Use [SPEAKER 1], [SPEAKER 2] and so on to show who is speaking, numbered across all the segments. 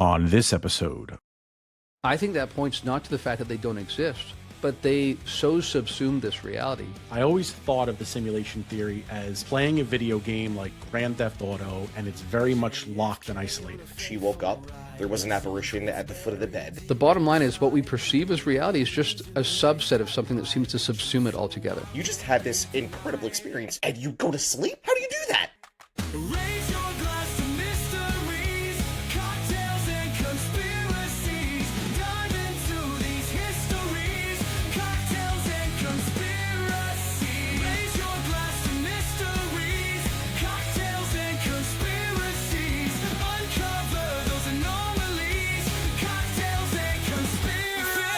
[SPEAKER 1] On this episode,
[SPEAKER 2] I think that points not to the fact that they don't exist, but they so subsume this reality.
[SPEAKER 1] I always thought of the simulation theory as playing a video game like Grand Theft Auto, and it's very much locked and isolated.
[SPEAKER 3] She woke up, there was an apparition at the foot of the bed.
[SPEAKER 2] The bottom line is what we perceive as reality is just a subset of something that seems to subsume it altogether.
[SPEAKER 3] You just had this incredible experience, and you go to sleep? How do you do that?
[SPEAKER 4] Raise your glass to mysteries, cocktails and conspiracies. Dive into these histories, cocktails and conspiracies. Raise your glass to mysteries, cocktails and conspiracies. Uncover those anomalies, cocktails and conspiracies.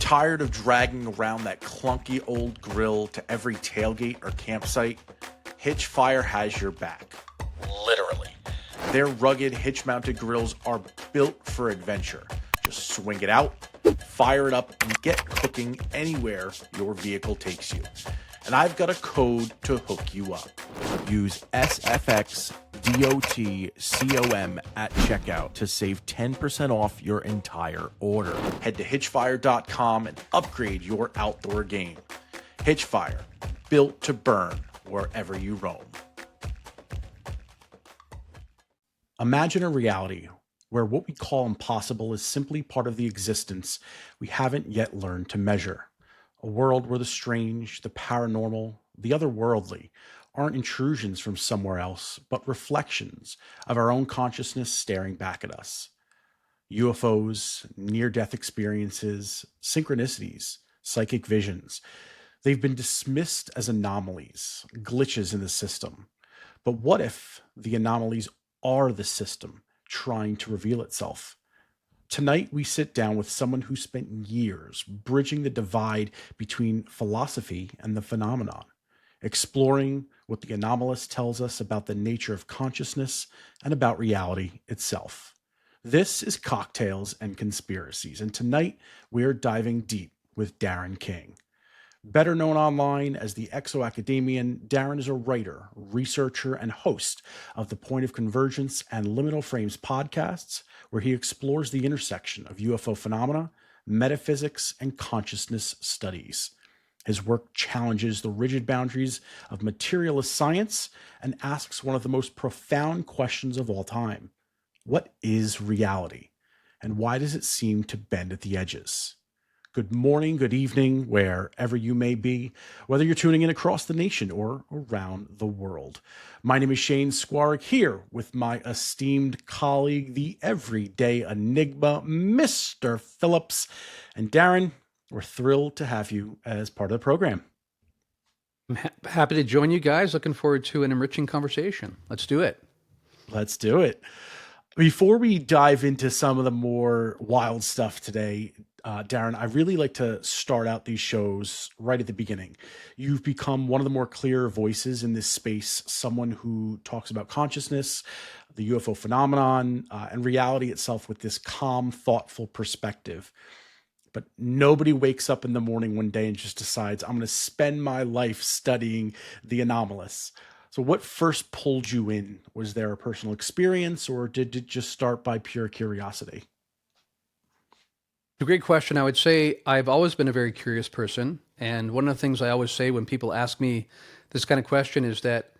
[SPEAKER 1] Tired of dragging around that clunky old grill to every tailgate or campsite? Hitchfire has your back. Literally. Their rugged hitch-mounted grills are built for adventure. Just swing it out, fire it up, and get cooking anywhere your vehicle takes you. And I've got a code to hook you up. Use SFXDOTCOM at checkout to save 10% off your entire order. Head to hitchfire.com and upgrade your outdoor game. Hitchfire, built to burn wherever you roam. Imagine a reality where what we call impossible is simply part of the existence we haven't yet learned to measure. A world where the strange, the paranormal, the otherworldly aren't intrusions from somewhere else, but reflections of our own consciousness staring back at us. UFOs, near-death experiences, synchronicities, psychic visions, they've been dismissed as anomalies, glitches in the system. But what if the anomalies are the system trying to reveal itself? Tonight, we sit down with someone who spent years bridging the divide between philosophy and the phenomenon, exploring what the anomalous tells us about the nature of consciousness and about reality itself. This is Cocktails and Conspiracies, and tonight we are diving deep with Darren King. Better known online as the Exo-Academian, Darren is a writer, researcher, and host of the Point of Convergence and Liminal Frames podcasts, where he explores the intersection of UFO phenomena, metaphysics, and consciousness studies. His work challenges the rigid boundaries of materialist science and asks one of the most profound questions of all time. What is reality? And why does it seem to bend at the edges? Good morning, good evening, wherever you may be, whether you're tuning in across the nation or around the world. My name is Shane Skwarek, here with my esteemed colleague, the everyday enigma, Mr. Philipps. And Darren, we're thrilled to have you as part of the program.
[SPEAKER 2] I'm happy to join you guys. Looking forward to an enriching conversation. Let's do it.
[SPEAKER 1] Let's do it. Before we dive into some of the more wild stuff today, Darren, I really like to start out these shows right at the beginning. You've become one of the more clear voices in this space, someone who talks about consciousness, the UFO phenomenon, and reality itself with this calm, thoughtful perspective. But nobody wakes up in the morning one day and just decides, I'm going to spend my life studying the anomalous. So what first pulled you in? Was there a personal experience, or did it just start by pure curiosity?
[SPEAKER 2] A great question. I would say I've always been a very curious person. And one of the things I always say when people ask me this kind of question is that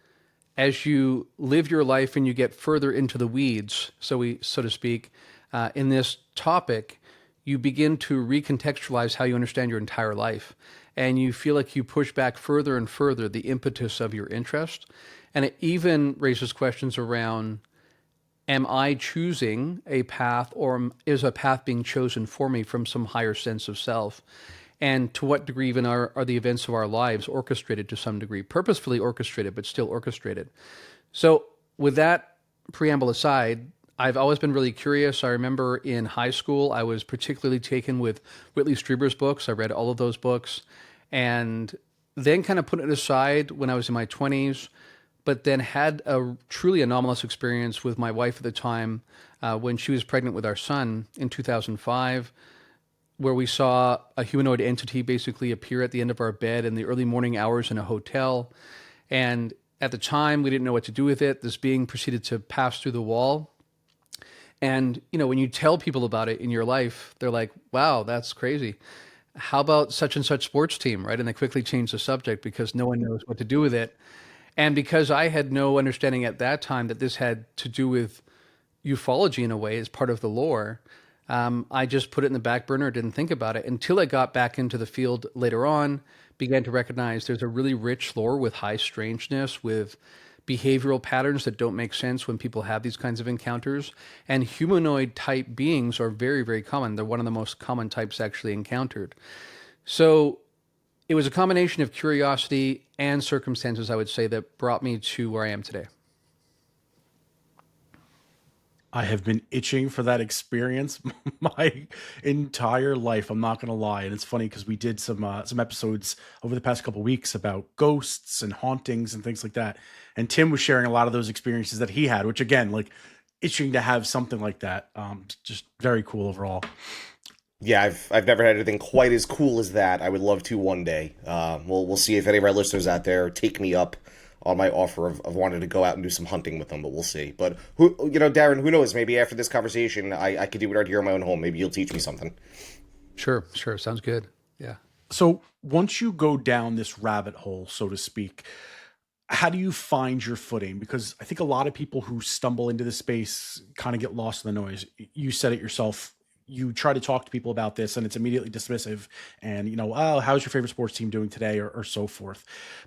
[SPEAKER 2] as you live your life and you get further into the weeds, so to speak, in this topic, you begin to recontextualize how you understand your entire life. And you feel like you push back further and further the impetus of your interest. And it even raises questions around, am I choosing a path, or is a path being chosen for me from some higher sense of self? And to what degree even are the events of our lives orchestrated to some degree, purposefully orchestrated, but still orchestrated? So with that preamble aside, I've always been really curious. I remember in high school, I was particularly taken with Whitley Strieber's books. I read all of those books, and then kind of put it aside when I was in my 20s. but then had a truly anomalous experience with my wife at the time when she was pregnant with our son in 2005, where we saw a humanoid entity basically appear at the end of our bed in the early morning hours in a hotel. And at the time, we didn't know what to do with it. This being proceeded to pass through the wall. And, when you tell people about it in your life, they're like, wow, that's crazy. How about such and such sports team, right? And they quickly change the subject because no one knows what to do with it. And because I had no understanding at that time that this had to do with ufology in a way as part of the lore, I just put it in the back burner, didn't think about it until I got back into the field later on, began to recognize there's a really rich lore with high strangeness, with behavioral patterns that don't make sense when people have these kinds of encounters. And humanoid type beings are very, very common. They're one of the most common types actually encountered. So it was a combination of curiosity and circumstances, I would say, that brought me to where I am today.
[SPEAKER 1] I have been itching for that experience my entire life. I'm not going to lie, and it's funny because we did some episodes over the past couple weeks about ghosts and hauntings and things like that. And Tim was sharing a lot of those experiences that he had, which again, like itching to have something like that. Just very cool overall.
[SPEAKER 3] Yeah, I've never had anything quite as cool as that. I would love to one day. We'll see if any of our listeners out there take me up on my offer of wanting to go out and do some hunting with them, but we'll see. But Darren, who knows? Maybe after this conversation, I could do it right here in my own home. Maybe you'll teach me something.
[SPEAKER 2] Sure. Sounds good. Yeah.
[SPEAKER 1] So once you go down this rabbit hole, so to speak, how do you find your footing? Because I think a lot of people who stumble into this space kind of get lost in the noise. You said it yourself. You try to talk to people about this and it's immediately dismissive and, oh, how's your favorite sports team doing today or so forth.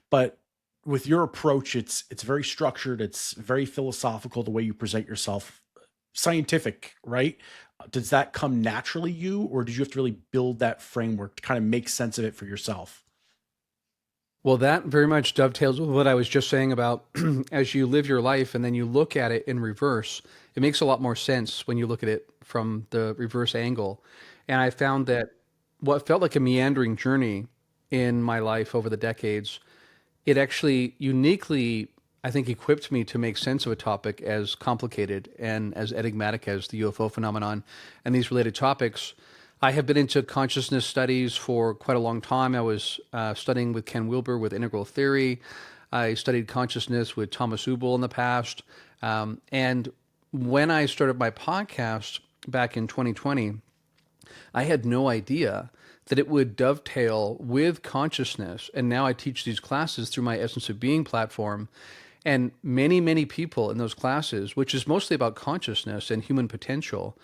[SPEAKER 1] But with your approach, it's very structured. It's very philosophical, the way you present yourself, scientific, right? Does that come naturally or did you have to really build that framework to kind of make sense of it for yourself?
[SPEAKER 2] Well, that very much dovetails with what I was just saying about as you live your life and then you look at it in reverse, it makes a lot more sense when you look at it from the reverse angle. And I found that what felt like a meandering journey in my life over the decades, it actually uniquely, I think, equipped me to make sense of a topic as complicated and as enigmatic as the UFO phenomenon and these related topics. I have been into consciousness studies for quite a long time. I was studying with Ken Wilber with integral theory. I studied consciousness with Thomas Ubel in the past. And when I started my podcast back in 2020, I had no idea that it would dovetail with consciousness. And now I teach these classes through my Essence of Being platform. And many, many people in those classes, which is mostly about consciousness and human potential,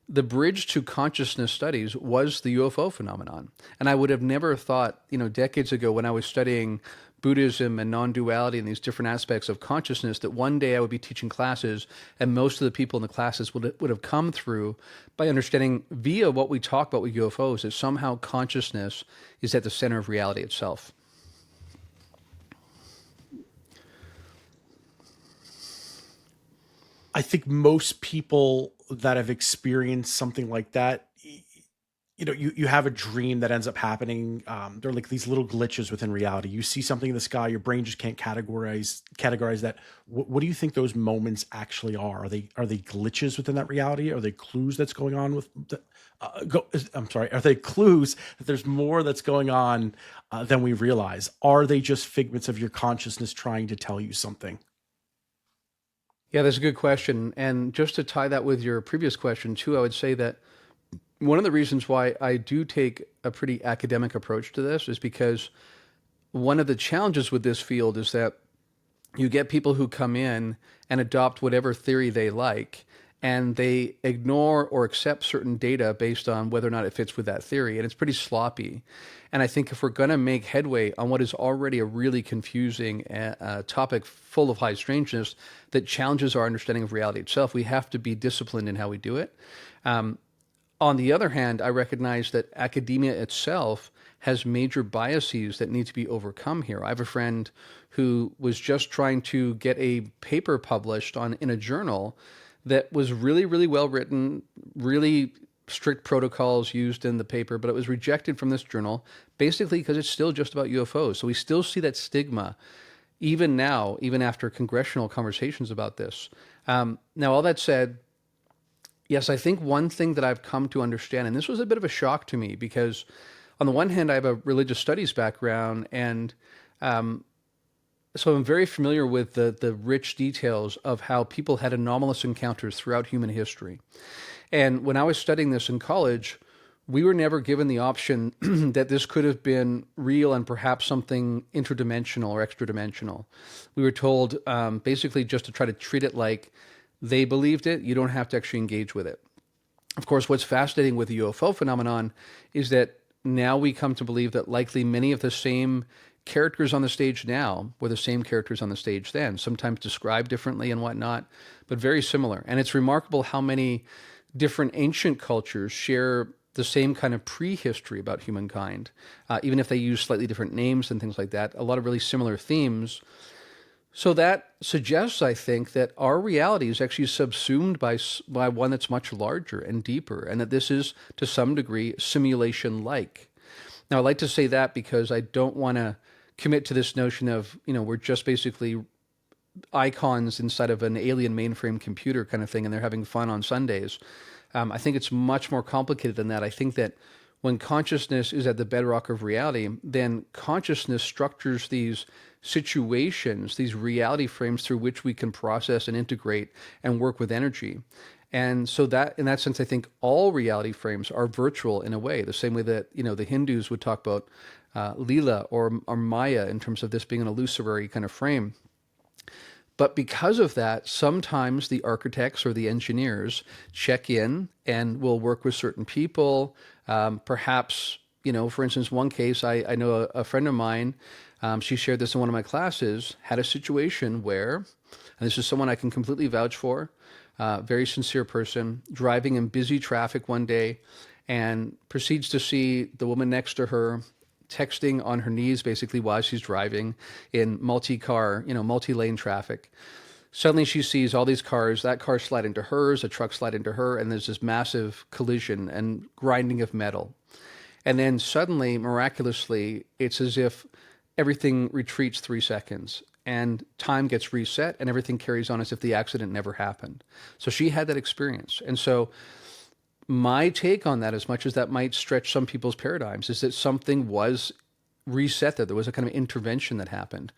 [SPEAKER 2] the bridge to consciousness studies was the UFO phenomenon. And I would have never thought, decades ago when I was studying Buddhism and non-duality and these different aspects of consciousness, that one day I would be teaching classes and most of the people in the classes would have come through by understanding via what we talk about with UFOs that somehow consciousness is at the center of reality itself.
[SPEAKER 1] I think most people that have experienced something like that, you have a dream that ends up happening. They're like these little glitches within reality. You see something in the sky, your brain just can't categorize that. What do you think those moments actually are? Are they glitches within that reality? Are they clues that's going on with are they clues that there's more that's going on than we realize? Are they just figments of your consciousness trying to tell you something?
[SPEAKER 2] Yeah, that's a good question. And just to tie that with your previous question too, I would say that one of the reasons why I do take a pretty academic approach to this is because one of the challenges with this field is that you get people who come in and adopt whatever theory they like, and they ignore or accept certain data based on whether or not it fits with that theory. And it's pretty sloppy. And I think if we're going to make headway on what is already a really confusing topic full of high strangeness that challenges our understanding of reality itself, we have to be disciplined in how we do it. On the other hand, I recognize that academia itself has major biases that need to be overcome here. I have a friend who was just trying to get a paper published in a journal that was really, really well written, really strict protocols used in the paper, but it was rejected from this journal basically because it's still just about UFOs. So we still see that stigma, even now, even after congressional conversations about this. Now, all that said, yes, I think one thing that I've come to understand, and this was a bit of a shock to me because on the one hand, I have a religious studies background, and so I'm very familiar with the rich details of how people had anomalous encounters throughout human history. And when I was studying this in college, we were never given the option that this could have been real and perhaps something interdimensional or extra dimensional. We were told basically just to try to treat it like they believed it. You don't have to actually engage with it. Of course, what's fascinating with the UFO phenomenon is that now we come to believe that likely many of the same characters on the stage now were the same characters on the stage then, sometimes described differently and whatnot, but very similar. And it's remarkable how many different ancient cultures share the same kind of prehistory about humankind, even if they use slightly different names and things like that, a lot of really similar themes. So that suggests, I think, that our reality is actually subsumed by one that's much larger and deeper, and that this is, to some degree, simulation-like. Now, I like to say that because I don't want to commit to this notion of, we're just basically icons inside of an alien mainframe computer kind of thing, and they're having fun on Sundays. I think it's much more complicated than that. I think that when consciousness is at the bedrock of reality, then consciousness structures these situations, these reality frames through which we can process and integrate and work with energy. And so that, in that sense, I think all reality frames are virtual in a way, the same way that, the Hindus would talk about Leela or Maya in terms of this being an illusory kind of frame. But because of that, sometimes the architects or the engineers check in and will work with certain people. Perhaps, for instance, one case, I know a friend of mine, she shared this in one of my classes, had a situation where, and this is someone I can completely vouch for, very sincere person, driving in busy traffic one day and proceeds to see the woman next to her texting on her knees basically while she's driving in multi-lane traffic. Suddenly she sees all these cars, that car slide into hers, a truck slide into her, and there's this massive collision and grinding of metal. And then suddenly, miraculously, it's as if everything retreats 3 seconds and time gets reset and everything carries on as if the accident never happened. So she had that experience. And so my take on that, as much as that might stretch some people's paradigms, is that something was reset there. There was a kind of intervention that happened.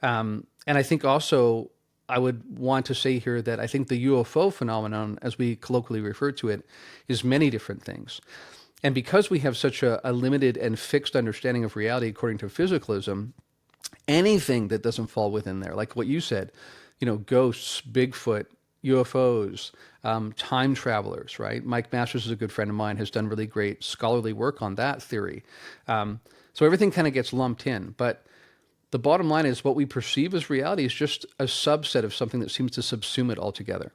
[SPEAKER 2] And I think also I would want to say here that I think the UFO phenomenon, as we colloquially refer to it, is many different things. And because we have such a limited and fixed understanding of reality according to physicalism, anything that doesn't fall within there, like what you said, ghosts, Bigfoot, UFOs, time travelers, right? Mike Masters is a good friend of mine, has done really great scholarly work on that theory. So everything kind of gets lumped in. But the bottom line is what we perceive as reality is just a subset of something that seems to subsume it altogether.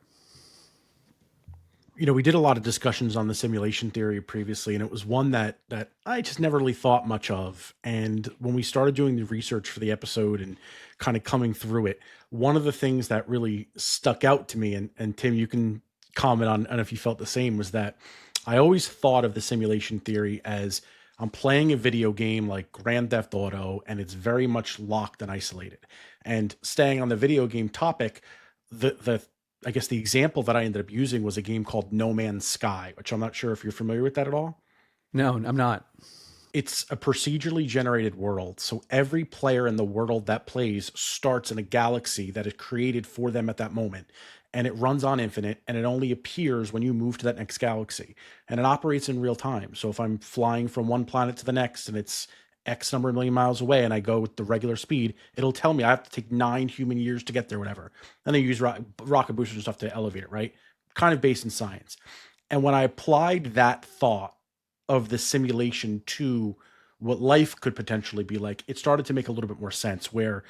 [SPEAKER 1] We did a lot of discussions on the simulation theory previously, and it was one that I just never really thought much of. And when we started doing the research for the episode and kind of coming through it, one of the things that really stuck out to me, and Tim, you can comment on if you felt the same, was that I always thought of the simulation theory as I'm playing a video game like Grand Theft Auto, and it's very much locked and isolated. And staying on the video game topic, I guess the example that I ended up using was a game called No Man's Sky, which I'm not sure if you're familiar with that at all.
[SPEAKER 2] No, I'm not.
[SPEAKER 1] It's a procedurally generated world. So every player in the world that plays starts in a galaxy that is created for them at that moment. And it runs on infinite, and it only appears when you move to that next galaxy. And it operates in real time. So if I'm flying from one planet to the next and it's X number of million miles away and I go with the regular speed, it'll tell me I have to take 9 human years to get there, whatever. And they use rocket boosters and stuff to elevate it, right? Kind of based in science. And when I applied that thought of the simulation to what life could potentially be like, it started to make a little bit more sense, where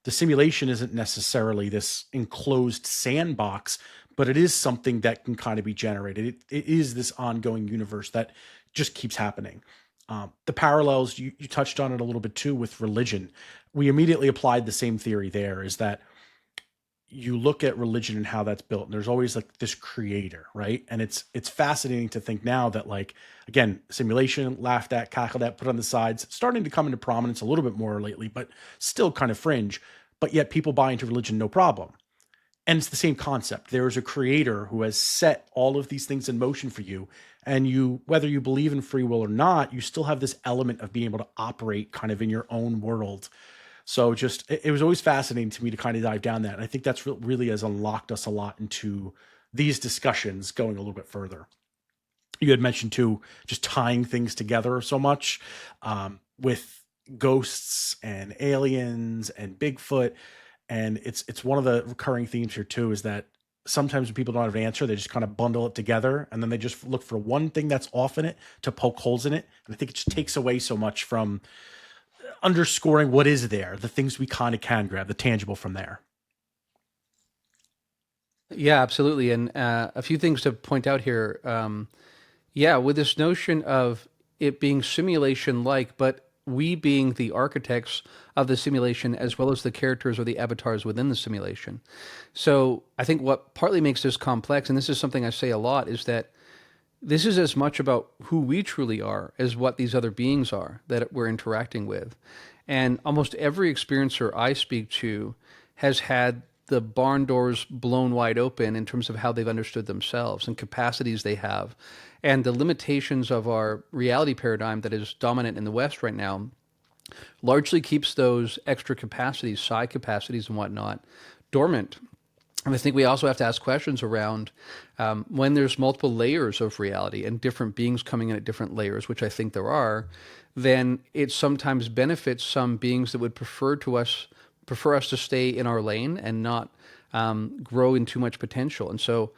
[SPEAKER 1] the simulation isn't necessarily this enclosed sandbox, but it is something that can kind of be generated. It is this ongoing universe that just keeps happening. The parallels, you touched on it a little bit too with religion. We immediately applied the same theory there, is that you look at religion and how that's built, and there's always like this creator, right? And it's fascinating to think now that, like, again, simulation, laughed at, cackled at, put on the sides, starting to come into prominence a little bit more lately, but still kind of fringe. but yet people buy into religion no problem. And it's the same concept. There is a creator who has set all of these things in motion for you. And you, whether you believe in free will or not, you still have this element of being able to operate kind of in your own world. So just, it was always fascinating to me to kind of dive down that. And I think that's really has unlocked us a lot into these discussions going a little bit further. You had mentioned too, just tying things together so much with ghosts and aliens and Bigfoot. And it's one of the recurring themes here too, is that sometimes when people don't have an answer, they just kind of bundle it together and then they just look for one thing that's off in it to poke holes in it. And I think it just takes away so much from underscoring what is there, the things we kind of can grab, the tangible from there.
[SPEAKER 2] Yeah, absolutely. And a few things to point out here. Yeah, with this notion of it being simulation like, but we being the architects of the simulation as well as the characters or the avatars within the simulation. So I think what partly makes this complex, and this is something I say a lot, is that this is as much about who we truly are as what these other beings are that we're interacting with. And almost every experiencer I speak to has had the barn doors blown wide open in terms of how they've understood themselves and capacities they have. And the limitations of our reality paradigm that is dominant in the West right now largely keeps those extra capacities, psi capacities and whatnot, dormant. And I think we also have to ask questions around when there's multiple layers of reality and different beings coming in at different layers, which I think there are, then it sometimes benefits some beings that would prefer us to stay in our lane and not grow in too much potential. And so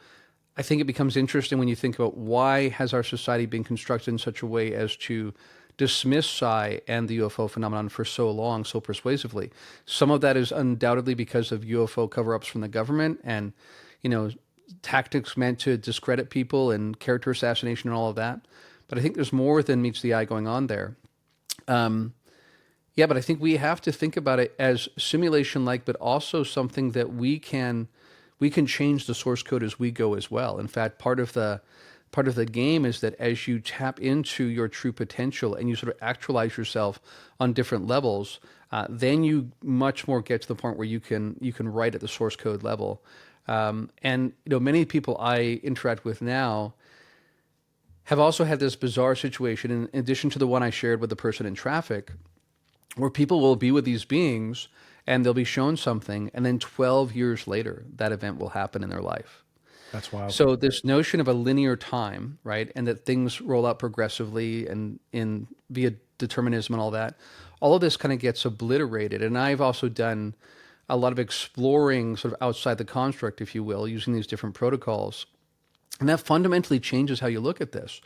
[SPEAKER 2] I think it becomes interesting when you think about why has our society been constructed in such a way as to dismiss psi and the UFO phenomenon for so long, so persuasively. Some of that is undoubtedly because of UFO cover-ups from the government and, tactics meant to discredit people and character assassination and all of that. But I think there's more than meets the eye going on there. Yeah, but I think we have to think about it as simulation-like, but also something that we can change the source code as we go as well. In fact, part of the game is that as you tap into your true potential and you sort of actualize yourself on different levels, then you much more get to the point where you can write at the source code level. And many people I interact with now have also had this bizarre situation, in addition to the one I shared with the person in traffic, where people will be with these beings and they'll be shown something, and then 12 years later, that event will happen in their life.
[SPEAKER 1] That's wild.
[SPEAKER 2] So this notion of a linear time, right, and that things roll out progressively and in via determinism and all of this kind of gets obliterated. And I've also done a lot of exploring sort of outside the construct, if you will, using these different protocols. And that fundamentally changes how you look at this.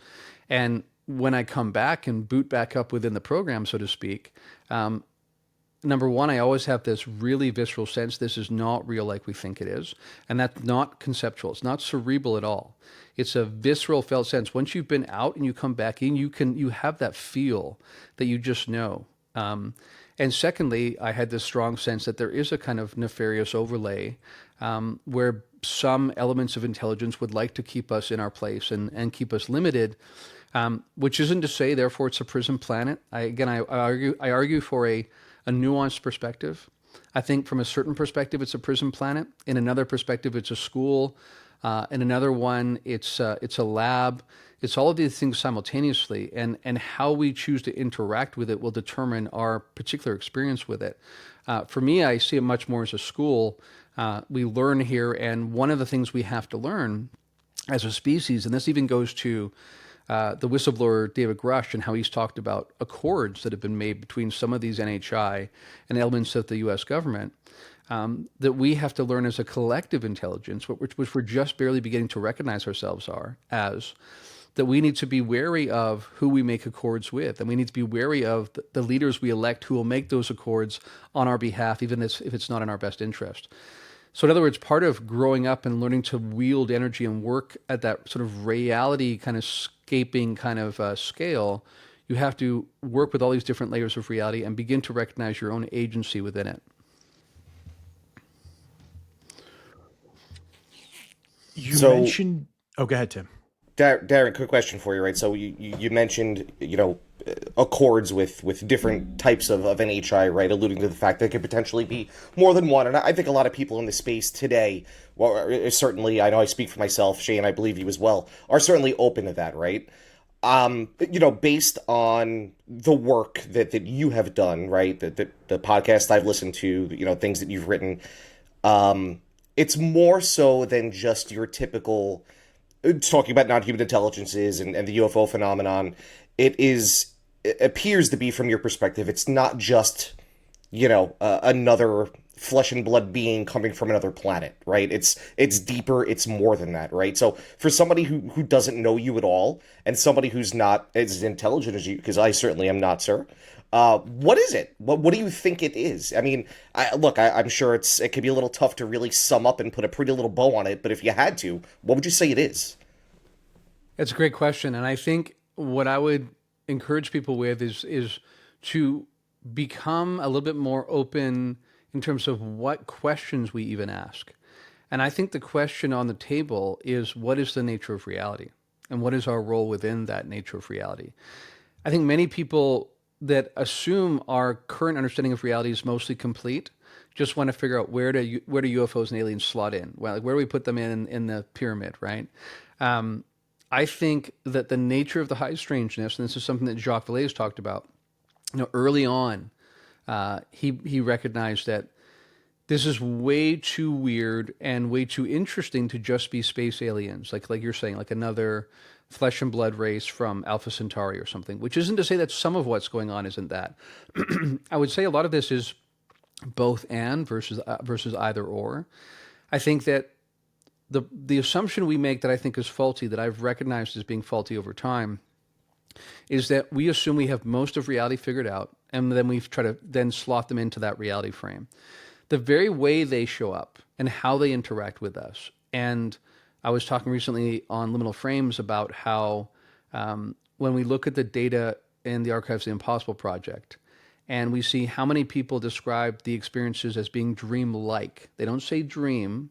[SPEAKER 2] And when I come back and boot back up within the program, so to speak, number one, I always have this really visceral sense this is not real like we think it is. And that's not conceptual. It's not cerebral at all. It's a visceral felt sense. Once you've been out and you come back in, you have that feel that you just know. And secondly, I had this strong sense that there is a kind of nefarious overlay where some elements of intelligence would like to keep us in our place and keep us limited, which isn't to say, therefore, it's a prison planet. I argue for a nuanced perspective. I think from a certain perspective, it's a prison planet. In another perspective, it's a school. In another one, it's a lab. It's all of these things simultaneously, and how we choose to interact with it will determine our particular experience with it. For me, I see it much more as a school. We learn here, and one of the things we have to learn as a species, and this even goes to the whistleblower David Grush and how he's talked about accords that have been made between some of these NHI and elements of the U.S. government, that we have to learn as a collective intelligence, which we're just barely beginning to recognize ourselves as, that we need to be wary of who we make accords with, and we need to be wary of the leaders we elect who will make those accords on our behalf, even if it's not in our best interest. So in other words, part of growing up and learning to wield energy and work at that sort of reality kind of scaping kind of scale, you have to work with all these different layers of reality and begin to recognize your own agency within it.
[SPEAKER 1] You mentioned... Oh, go ahead, Tim.
[SPEAKER 3] Darren, quick question for you, right? So you mentioned, accords with different types of NHI, right? Alluding to the fact that it could potentially be more than one. And I think a lot of people in the space today, well, certainly, I know I speak for myself, Shane, I believe you as well, are certainly open to that, right? Based on the work that you have done, right? The podcast I've listened to, things that you've written, it's more so than just your typical talking about non-human intelligences and the UFO phenomenon. It appears to be, from your perspective, it's not just, another flesh and blood being coming from another planet, right? It's deeper, it's more than that, right? So for somebody who doesn't know you at all, and somebody who's not as intelligent as you, because I certainly am not, sir, what is it? What do you think it is? I mean, I'm sure it could be a little tough to really sum up and put a pretty little bow on it, but if you had to, what would you say it is?
[SPEAKER 2] It's a great question, and I think what I would encourage people with is to become a little bit more open in terms of what questions we even ask. And I think the question on the table is, what is the nature of reality? And what is our role within that nature of reality? I think many people that assume our current understanding of reality is mostly complete just want to figure out where do UFOs and aliens slot in? Well, like, where do we put them in the pyramid, right? I think that the nature of the high strangeness, and this is something that Jacques Vallée has talked about, early on, he recognized that this is way too weird and way too interesting to just be space aliens, like you're saying, like another flesh and blood race from Alpha Centauri or something, which isn't to say that some of what's going on isn't that. I would say a lot of this is both and versus either or. I think that the assumption we make that I think is faulty, that I've recognized as being faulty over time, is that we assume we have most of reality figured out, and then we try to then slot them into that reality frame. The very way they show up and how they interact with us. And I was talking recently on Liminal Frames about how when we look at the data in the Archives of the Impossible Project, and we see how many people describe the experiences as being dreamlike. They don't say dream,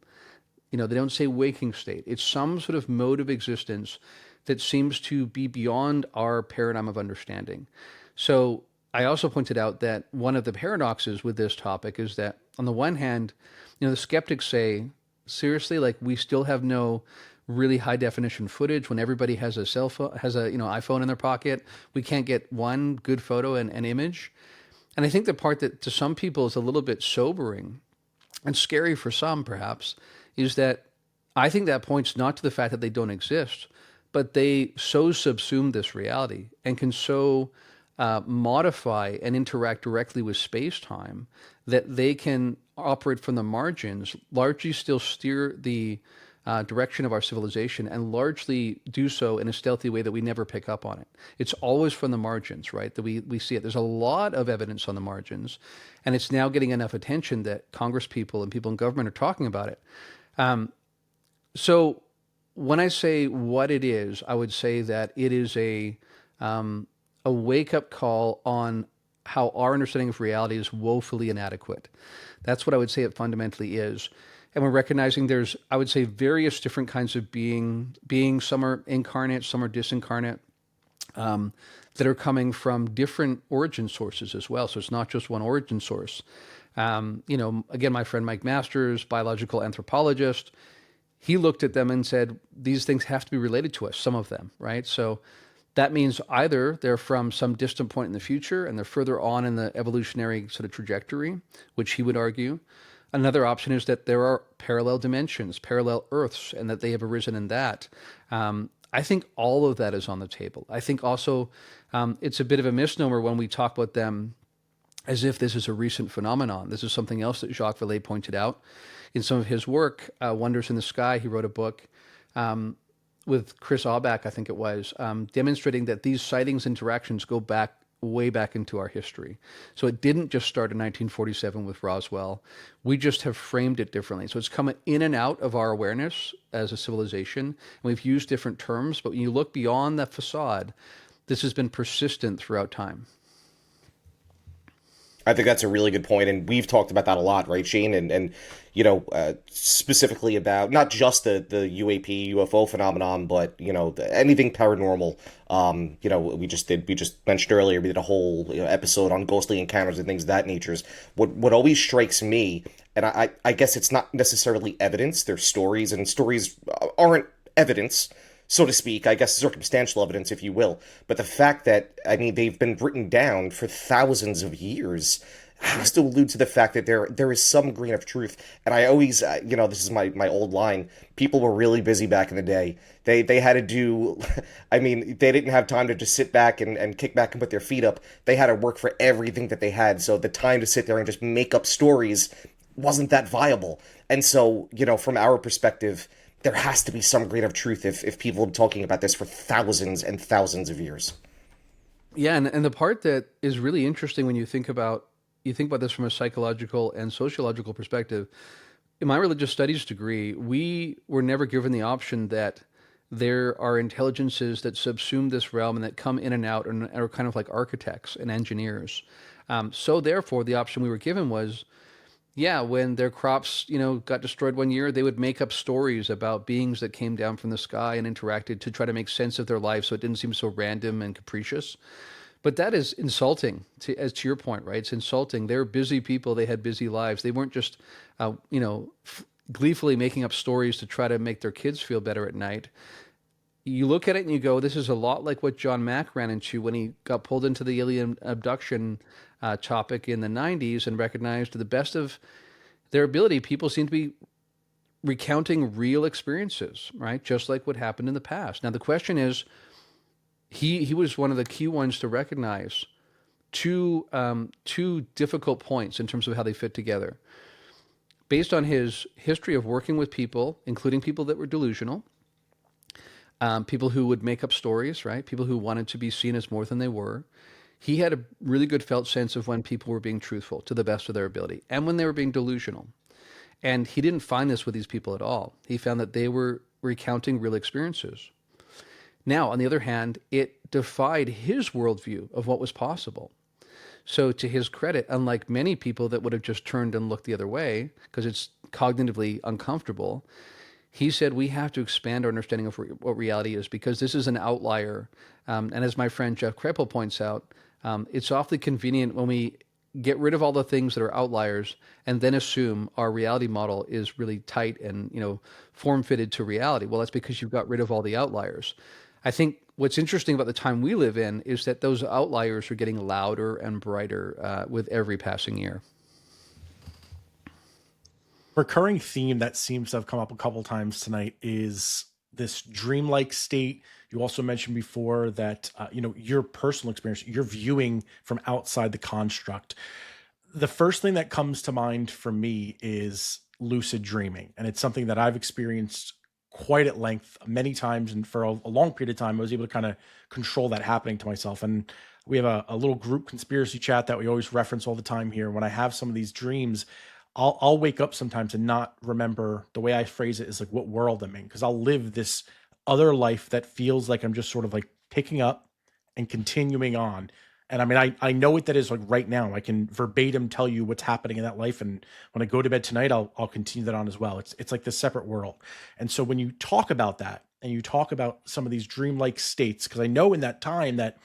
[SPEAKER 2] they don't say waking state. It's some sort of mode of existence that seems to be beyond our paradigm of understanding. So I also pointed out that one of the paradoxes with this topic is that, on the one hand, the skeptics say, seriously, like, we still have no really high definition footage when everybody has a cell phone, has a iPhone in their pocket. We can't get one good photo and image. And I think the part that to some people is a little bit sobering and scary for some, perhaps, is that I think that points not to the fact that they don't exist, but they so subsume this reality and can so modify and interact directly with space-time that they can operate from the margins, largely still steer the direction of our civilization, and largely do so in a stealthy way that we never pick up on it. It's always from the margins, right, that we see it. There's a lot of evidence on the margins, and it's now getting enough attention that Congress people and people in government are talking about it. So when I say what it is, I would say that it is a wake-up call on how our understanding of reality is woefully inadequate. That's what I would say it fundamentally is. And we're recognizing there's, I would say, various different kinds of being. Some are incarnate, some are disincarnate, that are coming from different origin sources as well. So it's not just one origin source. Again, my friend Mike Masters, biological anthropologist, he looked at them and said, these things have to be related to us, some of them, right? So that means either they're from some distant point in the future and they're further on in the evolutionary sort of trajectory, which he would argue. Another option is that there are parallel dimensions, parallel Earths, and that they have arisen in that. I think all of that is on the table. I think also it's a bit of a misnomer when we talk about them as if this is a recent phenomenon. This is something else that Jacques Vallée pointed out in some of his work, Wonders in the Sky. He wrote a book with Chris Auerbach, I think it was, demonstrating that these sightings interactions go back way back into our history. So it didn't just start in 1947 with Roswell. We just have framed it differently. So it's come in and out of our awareness as a civilization. And we've used different terms, but when you look beyond that facade, this has been persistent throughout time.
[SPEAKER 3] I think that's a really good point, and we've talked about that a lot, right, Shane? And specifically about not just the UAP UFO phenomenon, but anything paranormal. We just mentioned earlier, we did a whole episode on ghostly encounters and things of that nature. What always strikes me, and I guess it's not necessarily evidence. They're stories, and stories aren't evidence, so to speak, I guess circumstantial evidence, if you will. But the fact that, I mean, they've been written down for thousands of years has to allude to the fact that there is some grain of truth. And I always, this is my old line. People were really busy back in the day. They had to do, I mean, they didn't have time to just sit back and kick back and put their feet up. They had to work for everything that they had. So the time to sit there and just make up stories wasn't that viable. And so, from our perspective, there has to be some grain of truth if people have been talking about this for thousands and thousands of years.
[SPEAKER 2] Yeah, and the part that is really interesting when you think about this from a psychological and sociological perspective. In my religious studies degree, we were never given the option that there are intelligences that subsume this realm and that come in and out and are kind of like architects and engineers. So therefore, the option we were given was, yeah, when their crops, got destroyed one year, they would make up stories about beings that came down from the sky and interacted to try to make sense of their life so it didn't seem so random and capricious. But that is insulting, as to your point, right? It's insulting. They're busy people. They had busy lives. They weren't just, gleefully making up stories to try to make their kids feel better at night. You look at it and you go, this is a lot like what John Mack ran into when he got pulled into the alien abduction topic in the 90s and recognized, to the best of their ability, people seem to be recounting real experiences, right? Just like what happened in the past. Now, the question is, he was one of the key ones to recognize two difficult points in terms of how they fit together. Based on his history of working with people, including people that were delusional, people who would make up stories, right? People who wanted to be seen as more than they were. He had a really good felt sense of when people were being truthful to the best of their ability and when they were being delusional. And he didn't find this with these people at all. He found that they were recounting real experiences. Now, on the other hand, it defied his worldview of what was possible. So to his credit, unlike many people that would have just turned and looked the other way because it's cognitively uncomfortable, he said we have to expand our understanding of what reality is because this is an outlier. And as my friend Jeff Kreppel points out, it's awfully convenient when we get rid of all the things that are outliers and then assume our reality model is really tight and form-fitted to reality. Well, that's because you've got rid of all the outliers. I think what's interesting about the time we live in is that those outliers are getting louder and brighter with every passing year.
[SPEAKER 1] Recurring theme that seems to have come up a couple times tonight is this dreamlike state. You also mentioned before that your personal experience, you're viewing from outside the construct. The first thing that comes to mind for me is lucid dreaming, and it's something that I've experienced quite at length many times, and for a long period of time I was able to kind of control that happening to myself. And we have a little group conspiracy chat that we always reference all the time here. When I have some of these dreams, I'll wake up sometimes and not remember. The way I phrase it is like what world I'm in, because I'll live this other life that feels like I'm just sort of like picking up and continuing on. And I mean, I know what that is like right now. I can verbatim tell you what's happening in that life. And when I go to bed tonight, I'll continue that on as well. It's like this separate world. And so when you talk about that and you talk about some of these dreamlike states, because I know in that time that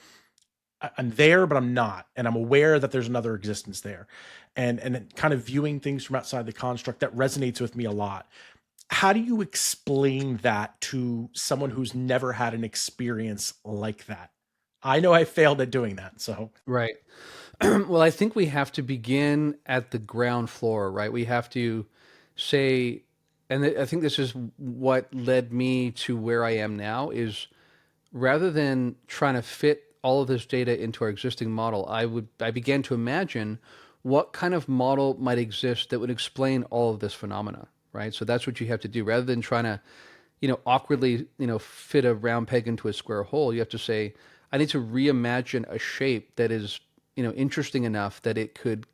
[SPEAKER 1] I'm there, but I'm not. And I'm aware that there's another existence there. And kind of viewing things from outside the construct, that resonates with me a lot. How do you explain that to someone who's never had an experience like that? I know I failed at doing that. So,
[SPEAKER 2] Right. Well, I think we have to begin at the ground floor, right? We have to say, and I think this is what led me to where I am now, is rather than trying to fit all of this data into our existing model, I began to imagine what kind of model might exist that would explain all of this phenomena, right? So that's what you have to do. Rather than trying to, awkwardly, fit a round peg into a square hole, you have to say, I need to reimagine a shape that is, interesting enough that it could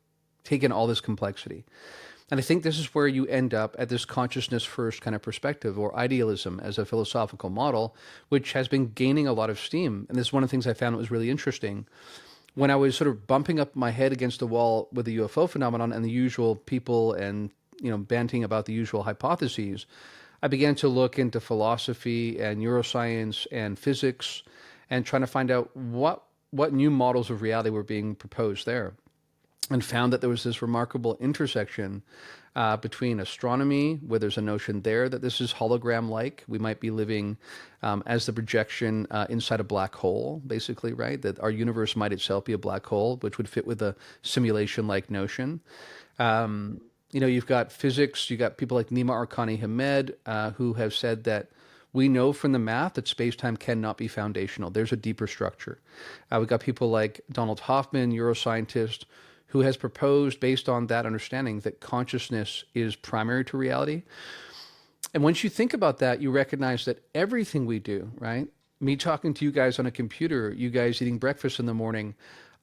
[SPEAKER 2] take in all this complexity. And I think this is where you end up at this consciousness first kind of perspective, or idealism as a philosophical model, which has been gaining a lot of steam. And this is one of the things I found that was really interesting. when I was sort of bumping up my head against the wall with the UFO phenomenon and the usual people and, banting about the usual hypotheses, I began to look into philosophy and neuroscience and physics and trying to find out what new models of reality were being proposed there, and found that there was this remarkable intersection between astronomy, where there's a notion there that this is hologram-like. We might be living as the projection inside a black hole, basically, right? That our universe might itself be a black hole, which would fit with a simulation-like notion. You've got physics, you've got people like Nima Arkani Hamed, who have said that we know from the math that space-time cannot be foundational. There's a deeper structure. We've got people like Donald Hoffman, neuroscientist, who has proposed, based on that understanding, that consciousness is primary to reality. And once you think about that, you recognize that everything we do, right? Me talking to you guys on a computer, you guys eating breakfast in the morning,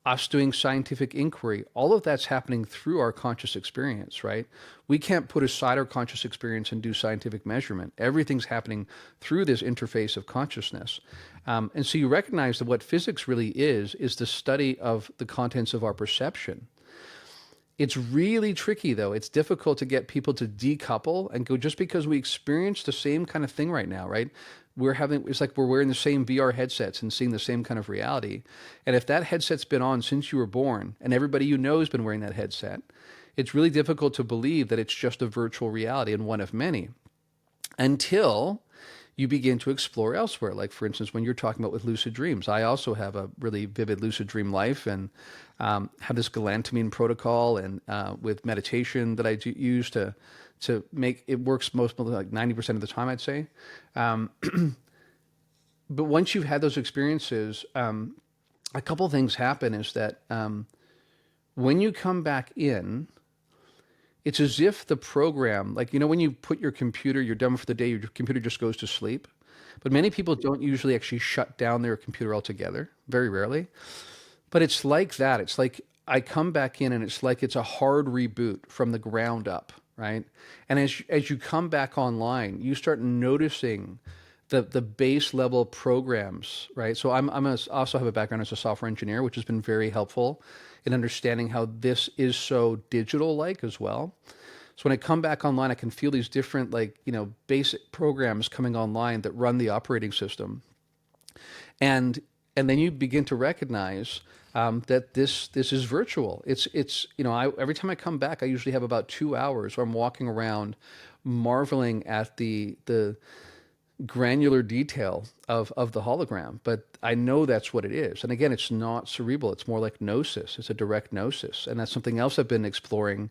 [SPEAKER 2] us doing scientific inquiry, all of that's happening through our conscious experience, right? We can't put aside our conscious experience and do scientific measurement. Everything's happening through this interface of consciousness. And so you recognize that what physics really is the study of the contents of our perception. It's really tricky, though. It's difficult to get people to decouple and go, just because we experience the same kind of thing right now, right? It's like we're wearing the same VR headsets and seeing the same kind of reality. And if that headset's been on since you were born and everybody you know has been wearing that headset, it's really difficult to believe that it's just a virtual reality and one of many, until you begin to explore elsewhere. Like, for instance, when you're talking about with lucid dreams, I also have a really vivid lucid dream life, and have this Galantamine protocol and with meditation that I use to make it works most like 90% of the time, I'd say. But once you've had those experiences, a couple of things happen is that when you come back in, it's as if the program, like, when you put your computer, you're done for the day, your computer just goes to sleep. But many people don't usually actually shut down their computer altogether, very rarely. But it's like that. It's like I come back in and it's like it's a hard reboot from the ground up, right? And as you come back online, you start noticing the base level programs, right? So I also have a background as a software engineer, which has been very helpful in understanding how this is so digital-like as well. So when I come back online, I can feel these different, basic programs coming online that run the operating system. And then you begin to recognize that this is virtual. It's every time I come back, I usually have about 2 hours where I'm walking around marveling at the granular detail of the hologram, but I know that's what it is. And again, it's not cerebral. It's more like gnosis. It's a direct gnosis. And that's something else I've been exploring.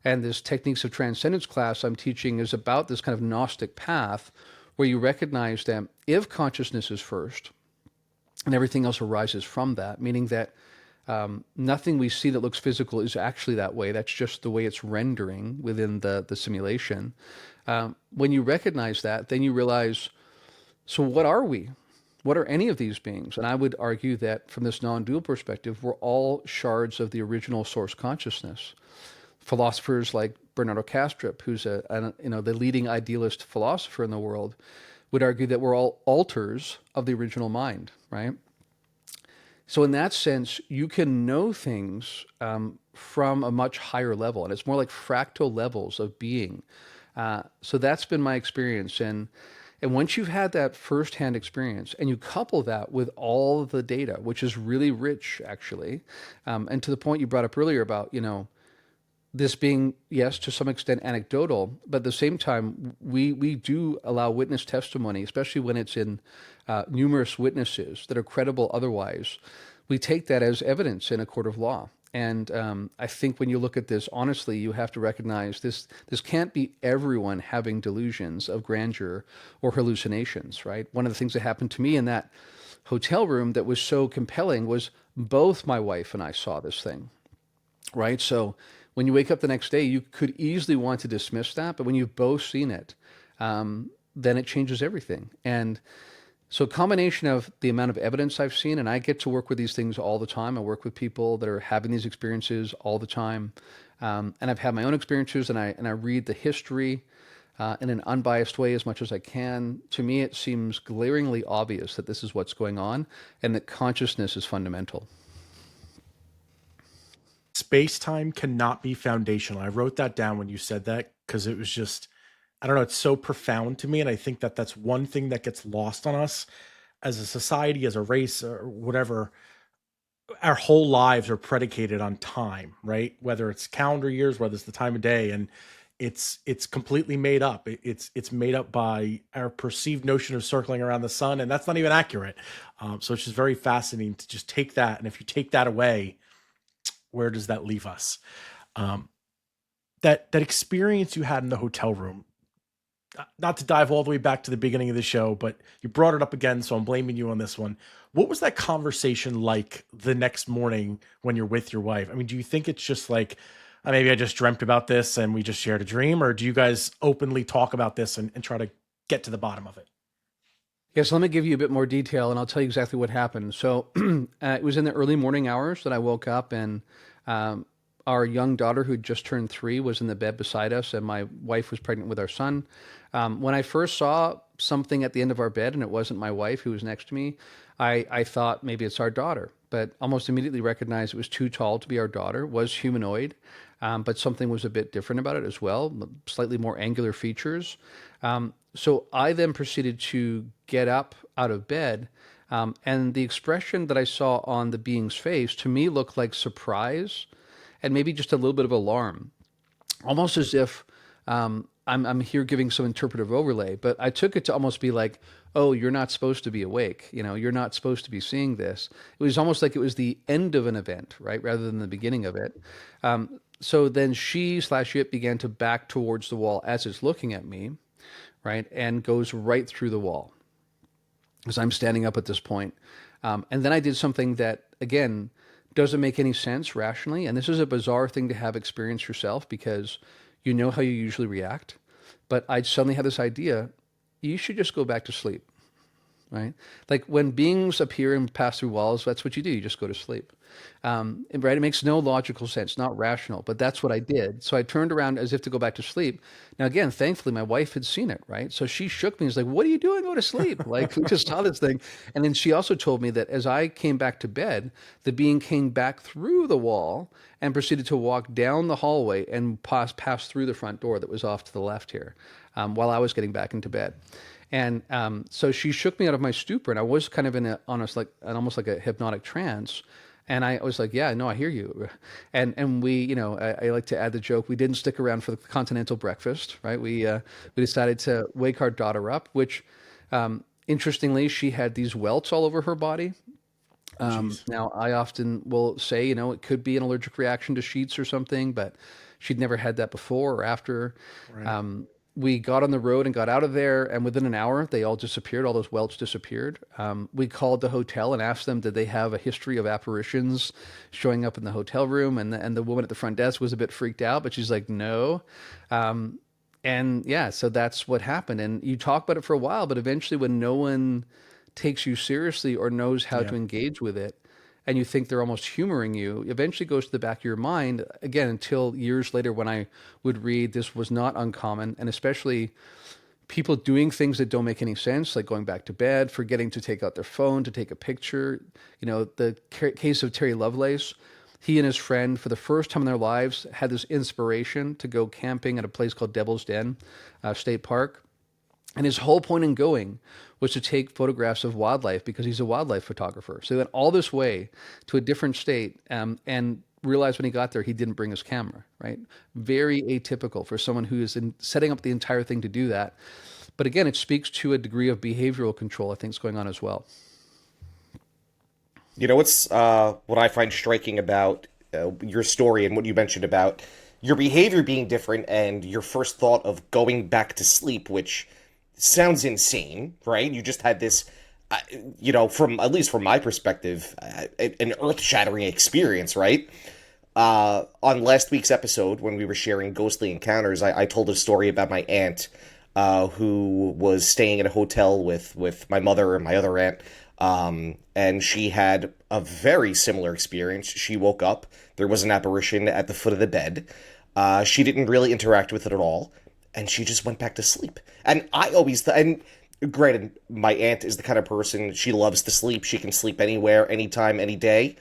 [SPEAKER 2] And this Techniques of Transcendence class I'm teaching is about this kind of Gnostic path where you recognize that if consciousness is first and everything else arises from that, meaning that nothing we see that looks physical is actually that way. That's just the way it's rendering within the simulation. When you recognize that, then you realize, so what are we? What are any of these beings? And I would argue that from this non-dual perspective, we're all shards of the original source consciousness. Philosophers like Bernardo Kastrup, who's the leading idealist philosopher in the world, would argue that we're all alters of the original mind, right? So in that sense, you can know things from a much higher level, and it's more like fractal levels of being. So that's been my experience. And once you've had that firsthand experience and you couple that with all of the data, which is really rich, actually, and to the point you brought up earlier about, this being, yes, to some extent anecdotal, but at the same time, we do allow witness testimony, especially when it's in numerous witnesses that are credible otherwise. We take that as evidence in a court of law. And I think when you look at this, honestly, you have to recognize this can't be everyone having delusions of grandeur or hallucinations, right? One of the things that happened to me in that hotel room that was so compelling was both my wife and I saw this thing, right? So when you wake up the next day, you could easily want to dismiss that, but when you've both seen it, then it changes everything. And so a combination of the amount of evidence I've seen, and I get to work with these things all the time. I work with people that are having these experiences all the time. And I've had my own experiences, and I read the history in an unbiased way as much as I can. To me, it seems glaringly obvious that this is what's going on and that consciousness is fundamental.
[SPEAKER 1] space-time cannot be foundational. I wrote that down when you said that because it was just, I don't know, it's so profound to me. And I think that that's one thing that gets lost on us as a society, as a race, or whatever. Our whole lives are predicated on time, right? Whether it's calendar years, whether it's the time of day, and it's completely made up. It's made up by our perceived notion of circling around the sun, and that's not even accurate. So it's just very fascinating to just take that, and if you take that away, where does that leave us? Um, that experience you had in the hotel room, not to dive all the way back to the beginning of the show, but you brought it up again, so I'm blaming you on this one. What was that conversation like the next morning when you're with your wife? I mean, do you think it's just like, maybe I just dreamt about this and we just shared a dream, or do you guys openly talk about this and try to get to the bottom of it?
[SPEAKER 2] Yes, let me give you a bit more detail and I'll tell you exactly what happened. So it was in the early morning hours that I woke up, and our young daughter, who had just turned 3, was in the bed beside us, and my wife was pregnant with our son. When I first saw something at the end of our bed and it wasn't my wife who was next to me, I thought maybe it's our daughter, but almost immediately recognized it was too tall to be our daughter, was humanoid, but something was a bit different about it as well, slightly more angular features. So I then proceeded to get up out of bed, and the expression that I saw on the being's face to me looked like surprise and maybe just a little bit of alarm, almost as if I'm here giving some interpretive overlay, but I took it to almost be like, oh, you're not supposed to be awake. You're not supposed to be seeing this. It was almost like it was the end of an event, right? Rather than the beginning of it. So then she/it began to back towards the wall as it's looking at me, right? And goes right through the wall as I'm standing up at this point. And then I did something that, again, doesn't make any sense rationally. And this is a bizarre thing to have experienced yourself, because you know how you usually react. But I suddenly had this idea, you should just go back to sleep, right? Like when beings appear and pass through walls, that's what you do. You just go to sleep. Right? It makes no logical sense, not rational, but that's what I did. So I turned around as if to go back to sleep. Now, again, thankfully, my wife had seen it, right? So she shook me and was like, what are you doing? Go to sleep. Like, we just saw this thing. And then she also told me that as I came back to bed, the being came back through the wall and proceeded to walk down the hallway and pass through the front door that was off to the left here, while I was getting back into bed. And so she shook me out of my stupor, and I was kind of in almost like a hypnotic trance. And I was like, yeah, no, I hear you. And we, I like to add the joke, we didn't stick around for the continental breakfast, right? We decided to wake our daughter up, which, interestingly, she had these welts all over her body. Now, I often will say, it could be an allergic reaction to sheets or something, but she'd never had that before or after. Right. We got on the road and got out of there, and within an hour, they all disappeared. All those welts disappeared. We called the hotel and asked them, did they have a history of apparitions showing up in the hotel room? And the woman at the front desk was a bit freaked out, but she's like, no. And yeah, so that's what happened. And you talk about it for a while, but eventually when no one takes you seriously or knows how to engage with it, and you think they're almost humoring you, eventually goes to the back of your mind, again, until years later when I would read this was not uncommon, and especially people doing things that don't make any sense, like going back to bed, forgetting to take out their phone to take a picture. The case of Terry Lovelace, he and his friend, for the first time in their lives, had this inspiration to go camping at a place called Devil's Den State Park. And his whole point in going was to take photographs of wildlife because he's a wildlife photographer. So he went all this way to a different state and realized when he got there he didn't bring his camera, right? Very atypical for someone who is setting up the entire thing to do that. But again, it speaks to a degree of behavioral control I think is going on as well.
[SPEAKER 3] What's what I find striking about your story and what you mentioned about your behavior being different and your first thought of going back to sleep, which sounds insane, right? You just had this, from at least from my perspective, an earth-shattering experience, right? On last week's episode, when we were sharing ghostly encounters, I told a story about my aunt who was staying in a hotel with my mother and my other aunt, and she had a very similar experience. She woke up, there was an apparition at the foot of the bed. She didn't really interact with it at all, and she just went back to sleep. And I always and granted, my aunt is the kind of person, she loves to sleep. She can sleep anywhere, anytime, any day.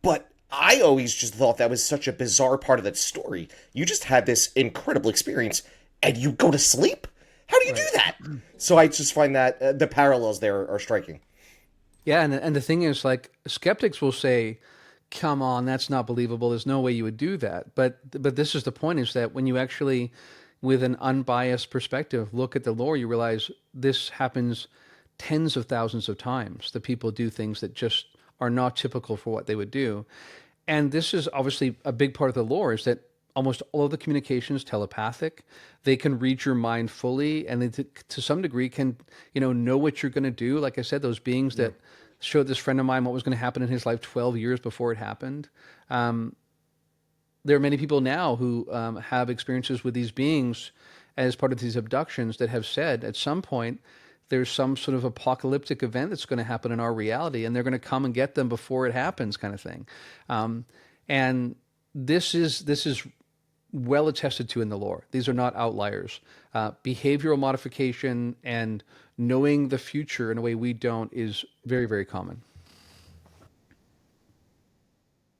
[SPEAKER 3] But I always just thought that was such a bizarre part of that story. You just had this incredible experience, and you go to sleep. How do you do
[SPEAKER 2] Right.
[SPEAKER 3] that? So I just find that the parallels there are striking.
[SPEAKER 2] Yeah, and the thing is, like, skeptics will say, "Come on, that's not believable. There's no way you would do that." But this is the point: is that when you actually, with an unbiased perspective, look at the lore, you realize this happens tens of thousands of times. That people do things that just are not typical for what they would do, and this is obviously a big part of the lore: is that almost all of the communication is telepathic. They can read your mind fully, and they, to some degree, can know what you're going to do. Like I said, those beings that showed this friend of mine what was going to happen in his life 12 years before it happened. There are many people now who have experiences with these beings as part of these abductions that have said at some point there's some sort of apocalyptic event that's going to happen in our reality, and they're going to come and get them before it happens, kind of thing. And this is well attested to in the lore. These are not outliers. Behavioral modification and knowing the future in a way we don't is very, very common.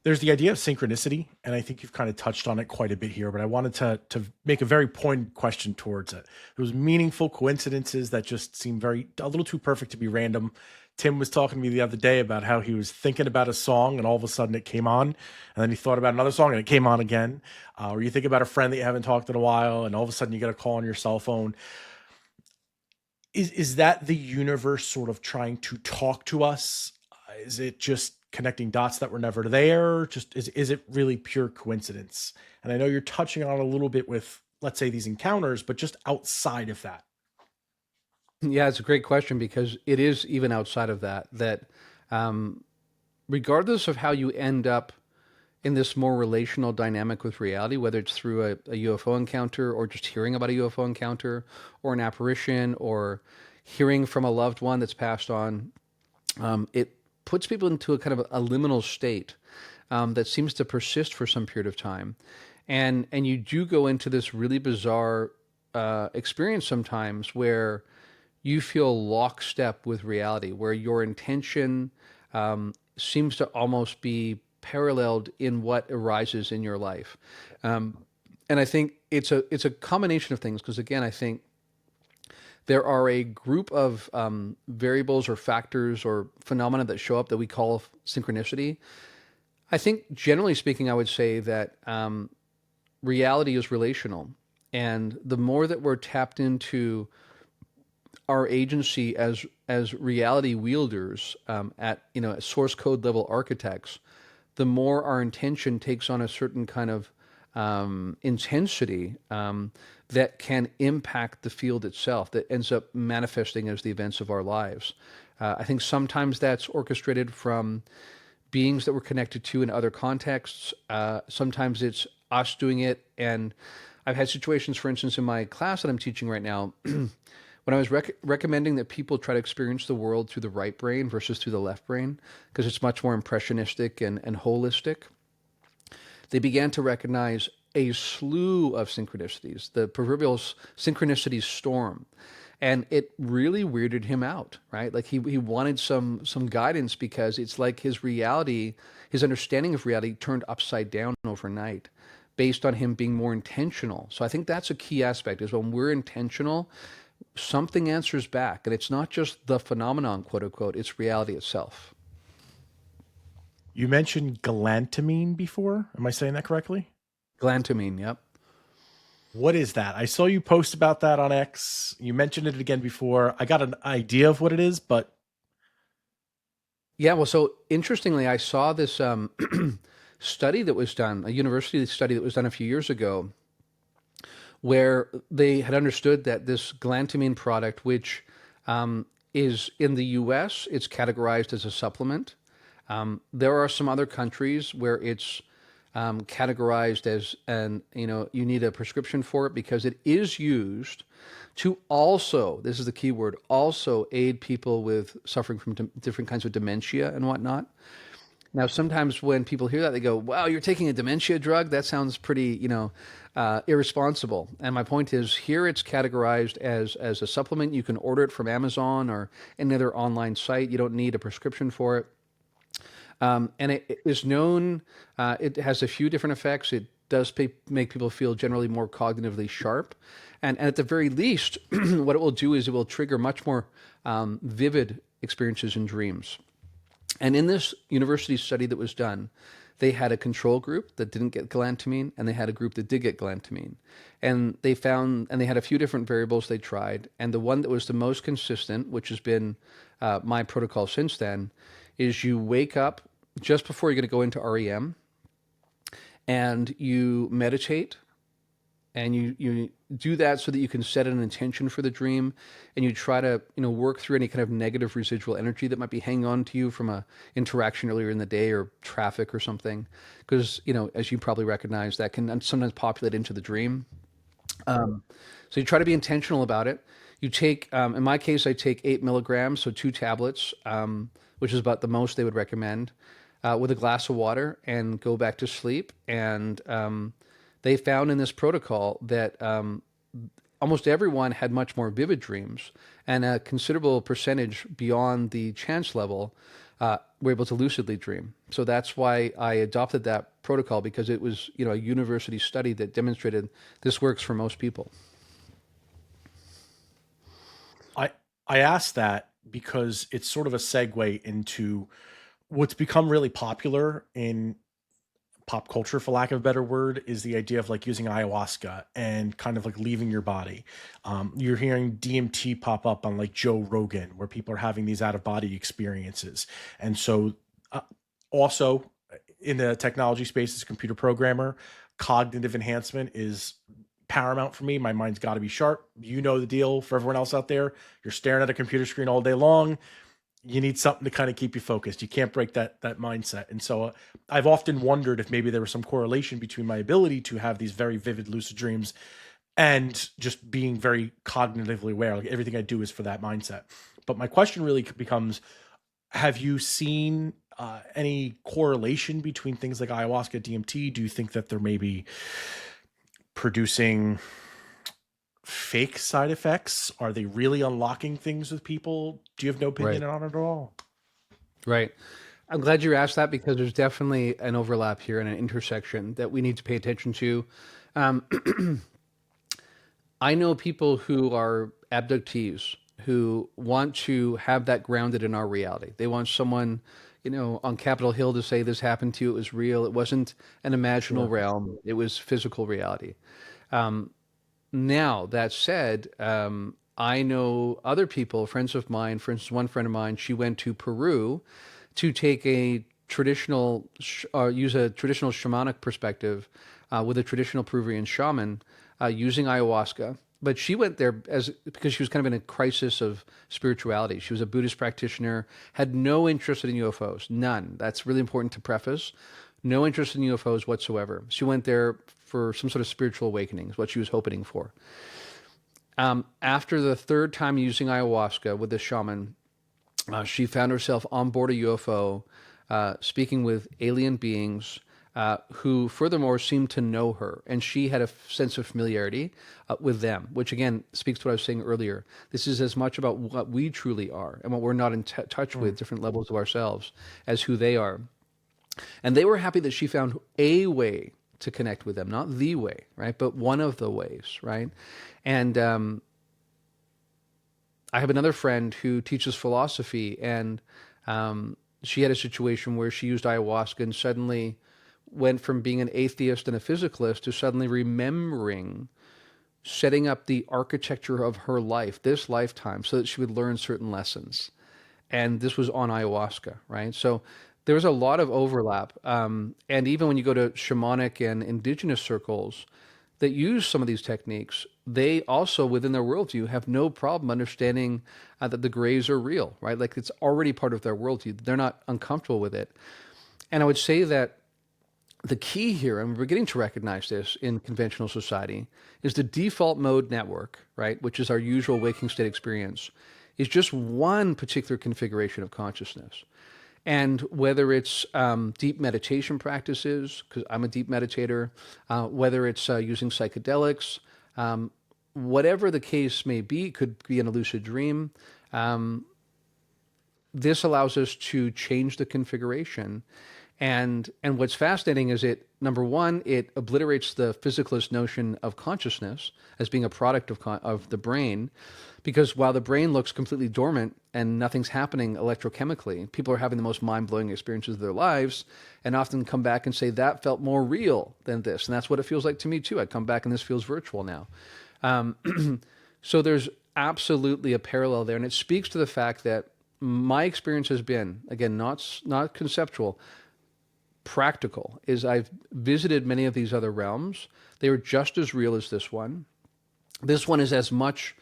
[SPEAKER 1] There's the idea of synchronicity, and I think you've kind of touched on it quite a bit here, but I wanted to make a very pointed question towards it. Those meaningful coincidences that just seem a little too perfect to be random. Tim was talking to me the other day about how he was thinking about a song and all of a sudden it came on, and then he thought about another song and it came on again. Or you think about a friend that you haven't talked in a while and all of a sudden you get a call on your cell phone. Is that the universe sort of trying to talk to us? Is it just connecting dots that were never there? Just is it really pure coincidence? And I know you're touching on it a little bit with, let's say, these encounters, but just outside of that.
[SPEAKER 2] Yeah, it's a great question because it is even outside of that, regardless of how you end up in this more relational dynamic with reality, whether it's through a UFO encounter or just hearing about a UFO encounter or an apparition or hearing from a loved one that's passed on, it puts people into a kind of a liminal state that seems to persist for some period of time. And you do go into this really bizarre experience sometimes where you feel lockstep with reality, where your intention seems to almost be paralleled in what arises in your life. And I think it's a combination of things, because again, I think there are a group of variables or factors or phenomena that show up that we call synchronicity. I think generally speaking, I would say that reality is relational. And the more that we're tapped into our agency as reality wielders, at source code level architects, the more our intention takes on a certain kind of intensity that can impact the field itself, that ends up manifesting as the events of our lives. I think sometimes that's orchestrated from beings that we're connected to in other contexts. Sometimes it's us doing it. And I've had situations, for instance, in my class that I'm teaching right now, when I was recommending that people try to experience the world through the right brain versus through the left brain, because it's much more impressionistic and holistic, they began to recognize a slew of synchronicities, the proverbial synchronicity storm. And it really weirded him out, right? Like he wanted some guidance, because it's like his reality, his understanding of reality turned upside down overnight based on him being more intentional. So I think that's a key aspect, is when we're intentional, something answers back. And it's not just the phenomenon, quote unquote, it's reality itself.
[SPEAKER 1] You mentioned galantamine before. Am I saying that correctly?
[SPEAKER 2] Galantamine, yep.
[SPEAKER 1] What is that? I saw you post about that on X. You mentioned it again before. I got an idea of what it is, but
[SPEAKER 2] Yeah, well, so interestingly, I saw this study that was done, a university study that was done a few years ago, where they had understood that this galantamine product, which is in the US, it's categorized as a supplement. There are some other countries where it's categorized as, you need a prescription for it, because it is used to also, this is the key word, also aid people with suffering from different kinds of dementia and whatnot. Now, sometimes when people hear that, they go, wow, you're taking a dementia drug? That sounds pretty, irresponsible. And my point is, here it's categorized as a supplement. You can order it from Amazon or any other online site. You don't need a prescription for it. And it is known, it has a few different effects. It does make people feel generally more cognitively sharp. And at the very least, what it will do is it will trigger much more vivid experiences in dreams. And in this university study that was done, they had a control group that didn't get galantamine, and they had a group that did get galantamine. And they found, and they had a few different variables they tried. And the one that was the most consistent, which has been my protocol since then, is you wake up just before you're going to go into REM and you meditate, and you do that so that you can set an intention for the dream, and you try to work through any kind of negative residual energy that might be hanging on to you from a interaction earlier in the day or traffic or something, because as you probably recognize, that can sometimes populate into the dream. So you try to be intentional about it. You take, in my case, I take 8 milligrams, so 2 tablets, which is about the most they would recommend, with a glass of water, and go back to sleep. And they found in this protocol that almost everyone had much more vivid dreams, and a considerable percentage beyond the chance level were able to lucidly dream. So that's why I adopted that protocol, because it was a university study that demonstrated this works for most people.
[SPEAKER 1] I asked that because it's sort of a segue into what's become really popular in pop culture, for lack of a better word, is the idea of like using ayahuasca and kind of like leaving your body. You're hearing DMT pop up on like Joe Rogan, where people are having these out of body experiences. And so, also in the technology space, as a computer programmer, cognitive enhancement is paramount for me. My mind's got to be sharp. You know the deal. For everyone else out there, you're staring at a computer screen all day long. You need something to kind of keep you focused. You can't break that mindset. And so I've often wondered if maybe there was some correlation between my ability to have these very vivid lucid dreams and just being very cognitively aware. Like everything I do is for that mindset. But my question really becomes, have you seen any correlation between things like ayahuasca, DMT? Do you think that they're maybe producing fake side effects? Are they really unlocking things with people? Do you have no opinion on it at all?
[SPEAKER 2] Right. I'm glad you asked that, because there's definitely an overlap here and an intersection that we need to pay attention to. I know people who are abductees who want to have that grounded in our reality. They want someone, on Capitol Hill to say this happened to you, it was real. It wasn't an imaginal realm. It was physical reality. Now, that said, I know other people, friends of mine, for instance, one friend of mine, she went to Peru to take a traditional, use a traditional shamanic perspective with a traditional Peruvian shaman using ayahuasca. But she went there because she was kind of in a crisis of spirituality. She was a Buddhist practitioner, had no interest in UFOs, none. That's really important to preface. No interest in UFOs whatsoever. She went there for some sort of spiritual awakening, is what she was hoping for. After the third time using ayahuasca with the shaman, she found herself on board a UFO, speaking with alien beings who furthermore seemed to know her. And she had a sense of familiarity with them, which again speaks to what I was saying earlier. This is as much about what we truly are and what we're not in touch with, different levels of ourselves, as who they are. And they were happy that she found a way to connect with them, not the way, right? But one of the ways, right? And I have another friend who teaches philosophy, and she had a situation where she used ayahuasca and suddenly went from being an atheist and a physicalist to suddenly remembering setting up the architecture of her life, this lifetime, so that she would learn certain lessons. And this was on ayahuasca, right? So there was a lot of overlap. And even when you go to shamanic and indigenous circles that use some of these techniques, they also, within their worldview, have no problem understanding that the grays are real, right? Like it's already part of their worldview. They're not uncomfortable with it. And I would say that the key here, and we're beginning to recognize this in conventional society, is the default mode network, right, which is our usual waking state experience, is just one particular configuration of consciousness. And whether it's deep meditation practices, because I'm a deep meditator, whether it's using psychedelics, whatever the case may be, could be in a lucid dream, this allows us to change the configuration. And what's fascinating is it, number one, it obliterates the physicalist notion of consciousness as being a product of the brain, because while the brain looks completely dormant and nothing's happening electrochemically, people are having the most mind-blowing experiences of their lives and often come back and say, that felt more real than this. And that's what it feels like to me too. I come back and this feels virtual now. So there's absolutely a parallel there. And it speaks to the fact that my experience has been, again, not conceptual, practical, is I've visited many of these other realms. They are just as real as this one. This one is as much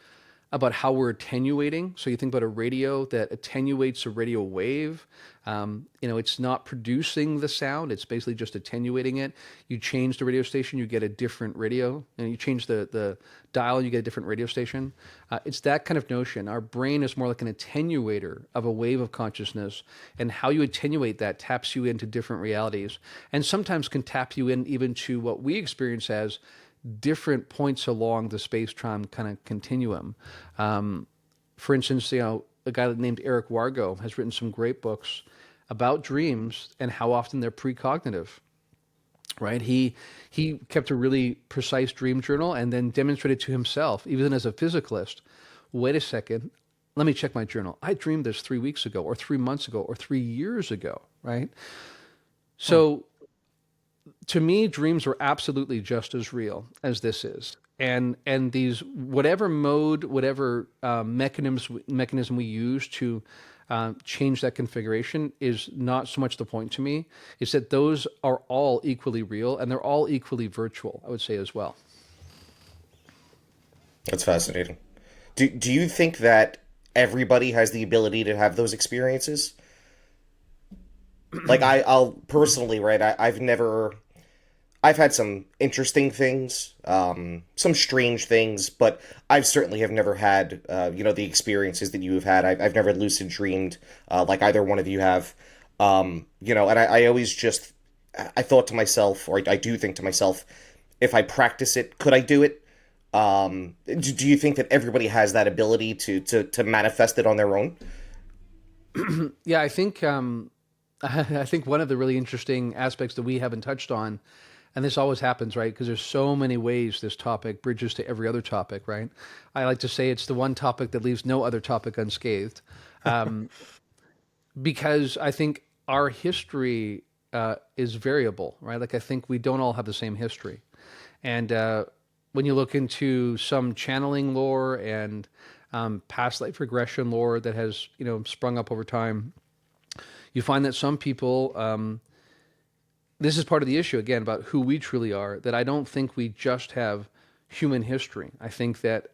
[SPEAKER 2] about how we're attenuating. So you think about a radio that attenuates a radio wave. It's not producing the sound. It's basically just attenuating it. You change the radio station, you get a different radio. And you change the dial, you get a different radio station. It's that kind of notion. Our brain is more like an attenuator of a wave of consciousness. And how you attenuate that taps you into different realities. And sometimes can tap you in even to what we experience as different points along the space-time kind of continuum. For instance, a guy named Eric Wargo has written some great books about dreams and how often they're precognitive, right? He kept a really precise dream journal and then demonstrated to himself, even as a physicalist, wait a second, let me check my journal. I dreamed this 3 weeks ago or 3 months ago or 3 years ago, right? So to me, dreams are absolutely just as real as this is. And these, whatever mode, whatever mechanism we use to change that configuration is not so much the point to me. It's that those are all equally real and they're all equally virtual, I would say as well.
[SPEAKER 3] That's fascinating. Do you think that everybody has the ability to have those experiences? Like I'll personally, right? I've had some interesting things, some strange things, but I've certainly have never had, the experiences that you have had. I've never lucid dreamed like either one of you have, and I always just, I thought to myself, or I do think to myself, if I practice it, could I do it? Do you think that everybody has that ability to manifest it on their own?
[SPEAKER 2] Yeah, I think I think one of the really interesting aspects that we haven't touched on, and this always happens, right? Because there's so many ways this topic bridges to every other topic, right? I like to say it's the one topic that leaves no other topic unscathed. Because I think our history is variable, right? Like I think we don't all have the same history. And when you look into some channeling lore and past life regression lore that has, sprung up over time, you find that some people, this is part of the issue, again, about who we truly are, that I don't think we just have human history. I think that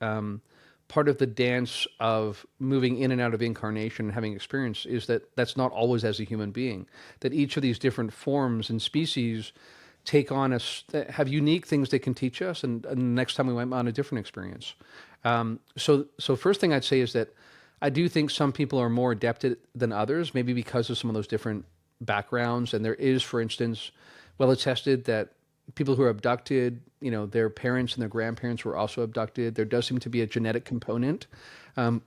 [SPEAKER 2] part of the dance of moving in and out of incarnation and having experience is that that's not always as a human being, that each of these different forms and species take on us, have unique things they can teach us, and the next time we might on a different experience. So first thing I'd say is that I do think some people are more adept than others, maybe because of some of those different backgrounds. And there is, for instance, well attested that people who are abducted, their parents and their grandparents were also abducted. There does seem to be a genetic component. I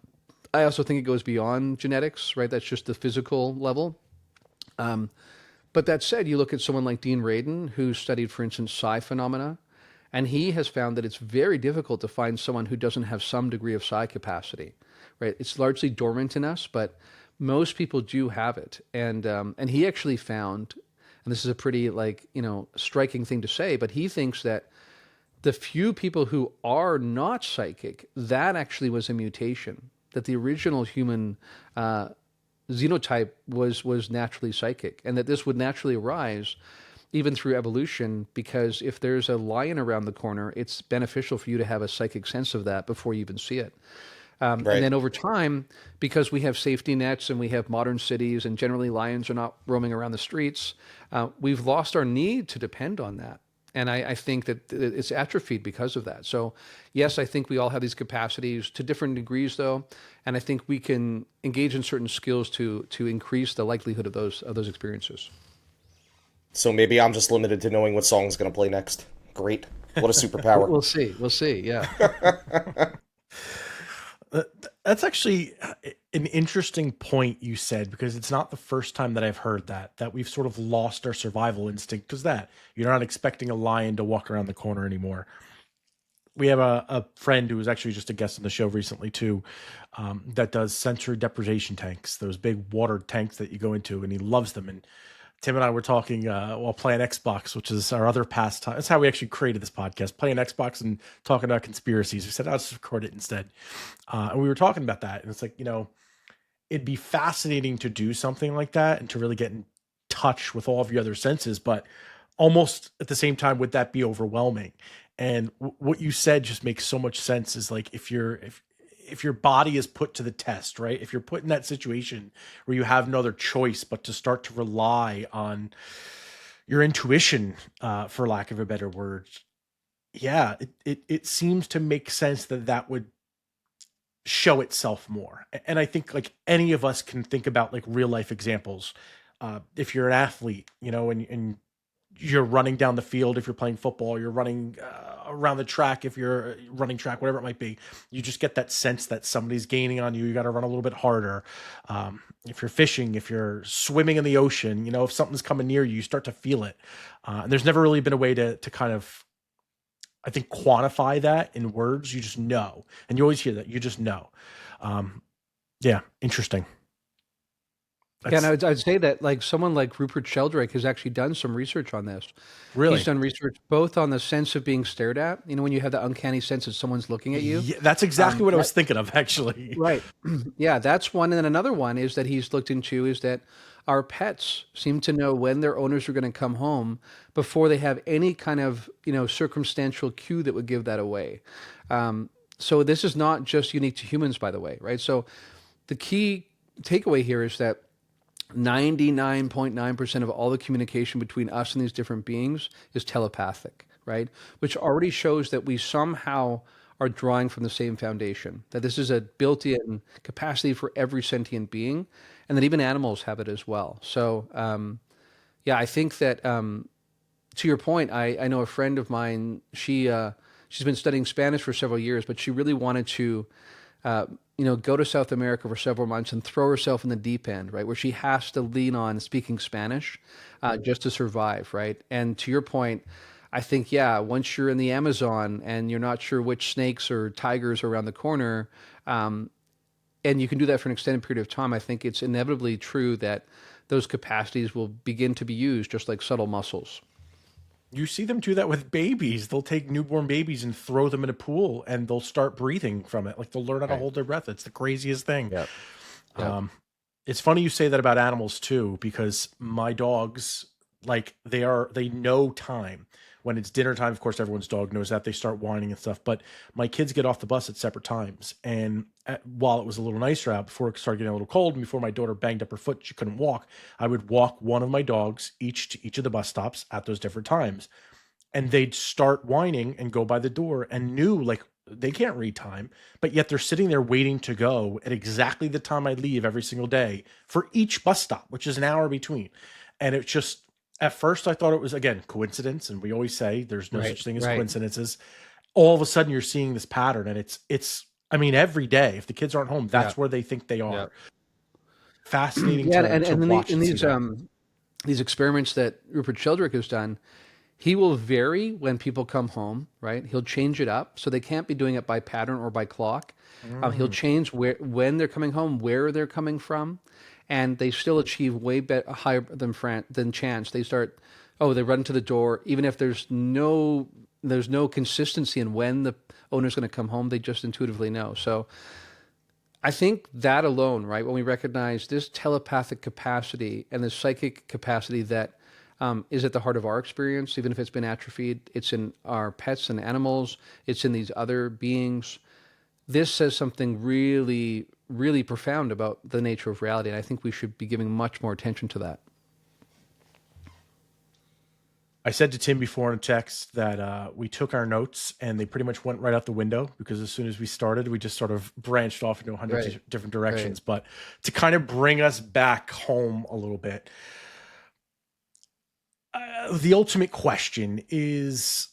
[SPEAKER 2] also think it goes beyond genetics, right? That's just the physical level. But that said, you look at someone like Dean Radin, who studied, for instance, psi phenomena, and he has found that it's very difficult to find someone who doesn't have some degree of psi capacity, right? It's largely dormant in us, but most people do have it. And he actually found, and this is a pretty striking thing to say, but he thinks that the few people who are not psychic, that actually was a mutation, that the original human xenotype was naturally psychic, and that this would naturally arise even through evolution, because if there's a lion around the corner, it's beneficial for you to have a psychic sense of that before you even see it. Right. And then over time, because we have safety nets and we have modern cities and generally lions are not roaming around the streets, we've lost our need to depend on that. And I think that it's atrophied because of that. So yes, I think we all have these capacities to different degrees though. And I think we can engage in certain skills to increase the likelihood of those experiences.
[SPEAKER 3] So maybe I'm just limited to knowing what song's going to play next. Great. What a superpower.
[SPEAKER 2] We'll see. Yeah.
[SPEAKER 1] That's actually an interesting point you said, because it's not the first time that I've heard that we've sort of lost our survival instinct, because that you're not expecting a lion to walk around the corner anymore. We have a friend who was actually just a guest on the show recently too, that does sensory deprivation tanks, those big water tanks that you go into, and he loves them. And Tim and I were talking while playing Xbox, which is our other pastime. That's how we actually created this podcast, playing Xbox and talking about conspiracies. We said, I'll just record it instead. And we were talking about that. And it's like, it'd be fascinating to do something like that and to really get in touch with all of your other senses. But almost at the same time, would that be overwhelming? And what you said just makes so much sense, is like, if your body is put to the test, right? If you're put in that situation where you have no other choice but to start to rely on your intuition, for lack of a better word, yeah, it seems to make sense that would show itself more. And I think, like, any of us can think about like real life examples. If you're an athlete, and you're running down the field, if you're playing football, you're running around the track, if you're running track, whatever it might be, you just get that sense that somebody's gaining on you. You got to run a little bit harder. If you're fishing, if you're swimming in the ocean, if something's coming near you, you start to feel it. And there's never really been a way to kind of, I think, quantify that in words. You just know. And you always hear that. You just know. Yeah. Interesting.
[SPEAKER 2] Yeah, and I'd say that like someone like Rupert Sheldrake has actually done some research on this.
[SPEAKER 1] Really?
[SPEAKER 2] He's done research both on the sense of being stared at, when you have the uncanny sense that someone's looking at you.
[SPEAKER 1] Yeah, that's exactly what I was thinking of, actually.
[SPEAKER 2] Right. Yeah, that's one. And then another one is that he's looked into is that our pets seem to know when their owners are going to come home before they have any kind of, circumstantial cue that would give that away. So this is not just unique to humans, by the way, right? So the key takeaway here is that 99.9% of all the communication between us and these different beings is telepathic, right? Which already shows that we somehow are drawing from the same foundation, that this is a built-in capacity for every sentient being, and that even animals have it as well. So, yeah, I think that to your point, I know a friend of mine, she's been studying Spanish for several years, but she really wanted to go to South America for several months and throw herself in the deep end, right? Where she has to lean on speaking Spanish just to survive, right? And to your point, I think, yeah, once you're in the Amazon and you're not sure which snakes or tigers are around the corner, and you can do that for an extended period of time, I think it's inevitably true that those capacities will begin to be used just like subtle muscles.
[SPEAKER 1] You see them do that with babies. They'll take newborn babies and throw them in a pool, and they'll start breathing from it. Like, they'll learn how to hold their breath. It's the craziest thing.
[SPEAKER 2] Yep.
[SPEAKER 1] It's funny you say that about animals too, because my dogs, like, they know time. When it's dinner time, of course, everyone's dog knows that. They start whining and stuff. But my kids get off the bus at separate times. And while it was a little nicer out, before it started getting a little cold, and before my daughter banged up her foot, she couldn't walk, I would walk one of my dogs each to each of the bus stops at those different times. And they'd start whining and go by the door, and knew, like, they can't read time, but yet they're sitting there waiting to go at exactly the time I leave every single day for each bus stop, which is an hour between. And it's just, at first I thought it was, again, coincidence. And we always say there's no such thing as coincidences. All of a sudden you're seeing this pattern, and it's, I mean, every day, if the kids aren't home, that's where they think they are. Yeah. Fascinating.
[SPEAKER 2] Yeah.
[SPEAKER 1] To
[SPEAKER 2] and
[SPEAKER 1] watch
[SPEAKER 2] in these experiments that Rupert Sheldrake has done, he will vary when people come home, right? He'll change it up. So they can't be doing it by pattern or by clock. He'll change when they're coming home, where they're coming from, and they still achieve way higher than chance. They start, they run to the door, even if there's no consistency in when the owner's going to come home. They just intuitively know. So I think that alone, right, when we recognize this telepathic capacity and the psychic capacity that is at the heart of our experience, even if it's been atrophied, it's in our pets and animals, it's in these other beings. This says something really, really profound about the nature of reality, and I think we should be giving much more attention to that.
[SPEAKER 1] I said to Tim before in a text that we took our notes and they pretty much went right out the window, because as soon as we started, we just sort of branched off into 100 different directions. But to kind of bring us back home a little bit, the ultimate question is,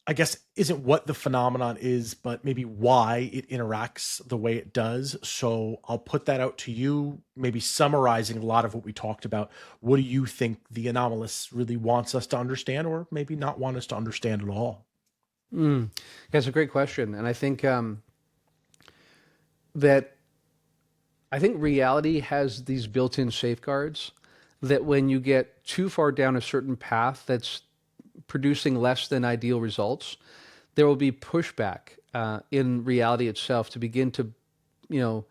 [SPEAKER 1] I guess isn't what the phenomenon is, but maybe why it interacts the way it does. So I'll put that out to you, maybe summarizing a lot of what we talked about. What do you think the anomalous really wants us to understand, or maybe not want us to understand at all?
[SPEAKER 2] Mm. That's a great question. And that I think reality has these built-in safeguards that when you get too far down a certain path that's producing less than ideal results, there will be pushback in reality itself to begin to, you know,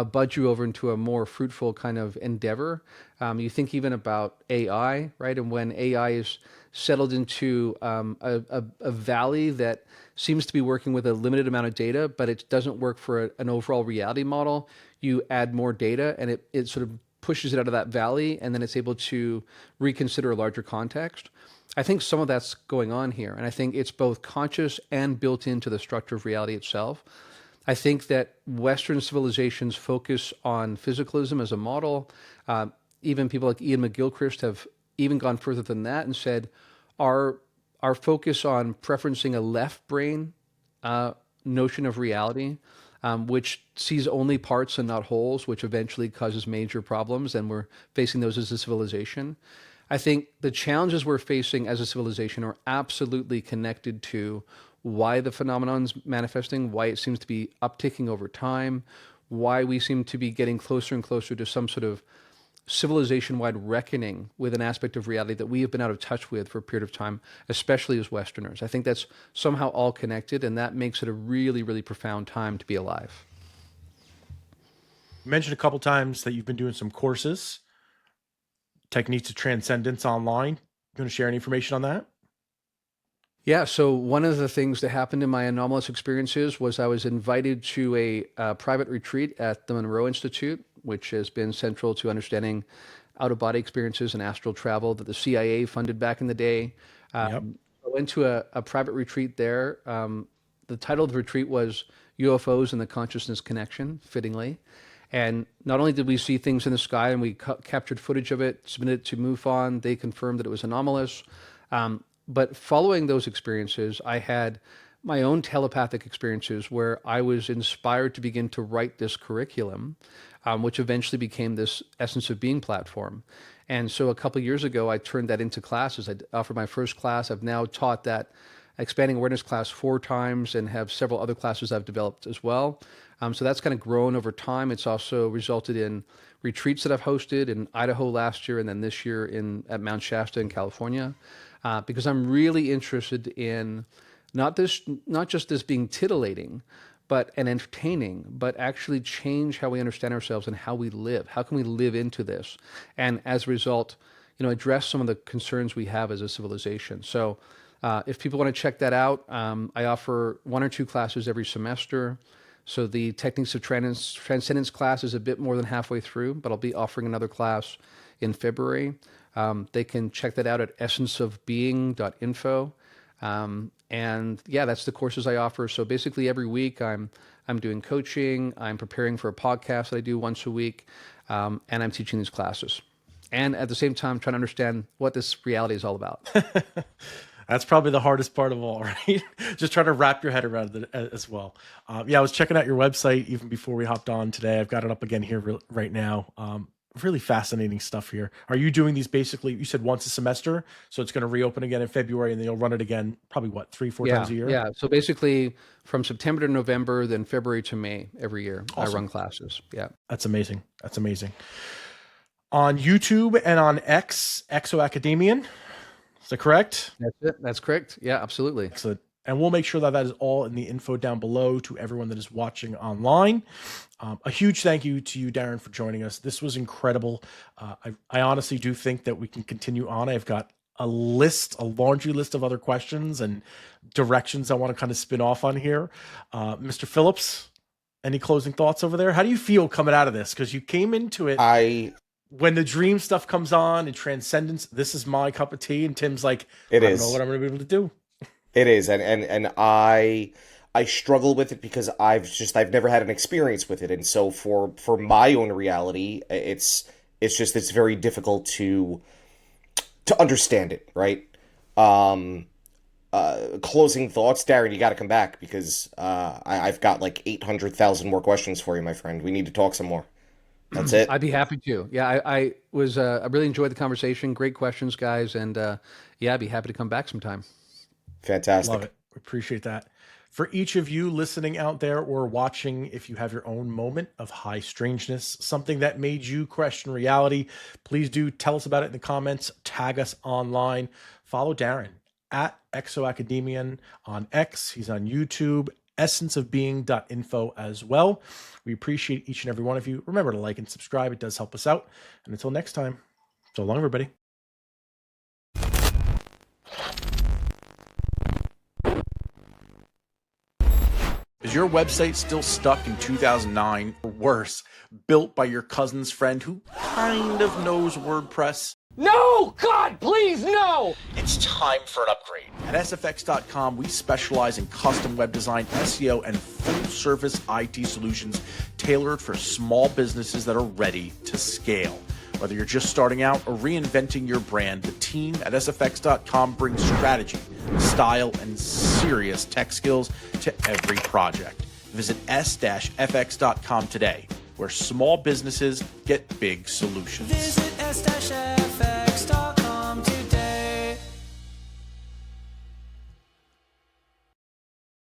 [SPEAKER 2] budge you over into a more fruitful kind of endeavor. You think even about AI, right? And when AI is settled into a valley that seems to be working with a limited amount of data, but it doesn't work for an overall reality model, you add more data and it sort of pushes it out of that valley, and then it's able to reconsider a larger context. I think some of that's going on here, and I think it's both conscious and built into the structure of reality itself. I think that Western civilizations focus on physicalism as a model. Even people like Ian McGilchrist have even gone further than that and said our our focus on preferencing a left brain notion of reality, which sees only parts and not wholes, which eventually causes major problems, and we're facing those as a civilization. I think the challenges we're facing as a civilization are absolutely connected to why the phenomenon's manifesting, why it seems to be upticking over time, why we seem to be getting closer and closer to some sort of civilization-wide reckoning with an aspect of reality that we have been out of touch with for a period of time, especially as Westerners. I think that's somehow all connected, and that makes it a really, really profound time to be alive.
[SPEAKER 1] You mentioned a couple times that you've been doing some courses, techniques of transcendence online. You want to share any information on that?
[SPEAKER 2] Yeah, so one of the things that happened in my anomalous experiences was I was invited to a private retreat at the Monroe Institute, which has been central to understanding out-of-body experiences and astral travel that the CIA funded back in the day.
[SPEAKER 1] Yep.
[SPEAKER 2] I went to a private retreat there. The title of the retreat was UFOs and the Consciousness Connection, fittingly. And not only did we see things in the sky and we captured footage of it, submitted it to MUFON, they confirmed that it was anomalous. But following those experiences, I had my own telepathic experiences where I was inspired to begin to write this curriculum, which eventually became this Essence of Being platform. And so a couple of years ago, I turned that into classes. I offered my first class. I've now taught that expanding awareness class 4 times and have several other classes I've developed as well. So that's kind of grown over time. It's also resulted in retreats that I've hosted in Idaho last year and then this year at Mount Shasta in California, because I'm really interested in not just this being titillating, but and entertaining, but actually change how we understand ourselves and how we live. How can we live into this? And as a result, address some of the concerns we have as a civilization. So if people want to check that out, I offer 1 or 2 classes every semester. So the Techniques of Transcendence class is a bit more than halfway through, but I'll be offering another class in February. They can check that out at essenceofbeing.info. And yeah, that's the courses I offer. So basically every week I'm doing coaching, I'm preparing for a podcast that I do once a week, and I'm teaching these classes. And at the same time, trying to understand what this reality is all about.
[SPEAKER 1] That's probably the hardest part of all, right? Just trying to wrap your head around it as well. Yeah, I was checking out your website even before we hopped on today. I've got it up again here right now. Really fascinating stuff here. Are you doing these basically, you said once a semester, so it's going to reopen again in February and then you'll run it again probably what, 3-4 times a year?
[SPEAKER 2] Yeah. So basically from September to November, then February to May every year,
[SPEAKER 1] Awesome.
[SPEAKER 2] I run classes. Yeah.
[SPEAKER 1] That's amazing. That's amazing. On YouTube and on X, Exo-Academian, is that correct?
[SPEAKER 2] That's it. That's correct. Yeah, absolutely.
[SPEAKER 1] Excellent. And we'll make sure that that is all in the info down below to everyone that is watching online. A huge thank you to you, Darren, for joining us. This was incredible. I honestly do think that we can continue on. I've got a laundry list of other questions and directions I want to kind of spin off on here. Mr. Philipps, any closing thoughts over there? How do you feel coming out of this? Because you came into it. When the dream stuff comes on and Transcendence, this is my cup of tea. And Tim's like, I don't know what I'm going to be able to do.
[SPEAKER 3] It is, and I struggle with it because I've never had an experience with it, and so for my own reality, it's very difficult to understand it, right? closing thoughts, Darren, you got to come back because I've got like 800,000 more questions for you, my friend. We need to talk some more. That's it.
[SPEAKER 2] I'd be happy to. Yeah, I was. I really enjoyed the conversation. Great questions, guys, and yeah, I'd be happy to come back sometime.
[SPEAKER 3] Fantastic.
[SPEAKER 1] Love it. Appreciate that. For each of you listening out there or watching, if you have your own moment of high strangeness, something that made you question reality, please do tell us about it in the comments. Tag us online. Follow Darren at exoacademian on X. He's on YouTube, essenceofbeing.info as well. We appreciate each and every one of you. Remember to like and subscribe. It does help us out. And until next time, so long, everybody. Is your website still stuck in 2009 or worse, built by your cousin's friend who kind of knows WordPress?
[SPEAKER 5] No! God, please, no!
[SPEAKER 1] It's time for an upgrade. At sfx.com, we specialize in custom web design, SEO, and full-service IT solutions tailored for small businesses that are ready to scale. Whether you're just starting out or reinventing your brand, the team at sfx.com brings strategy, style, and serious tech skills to every project. Visit s-fx.com today, where small businesses get big solutions.
[SPEAKER 4] Visit S-F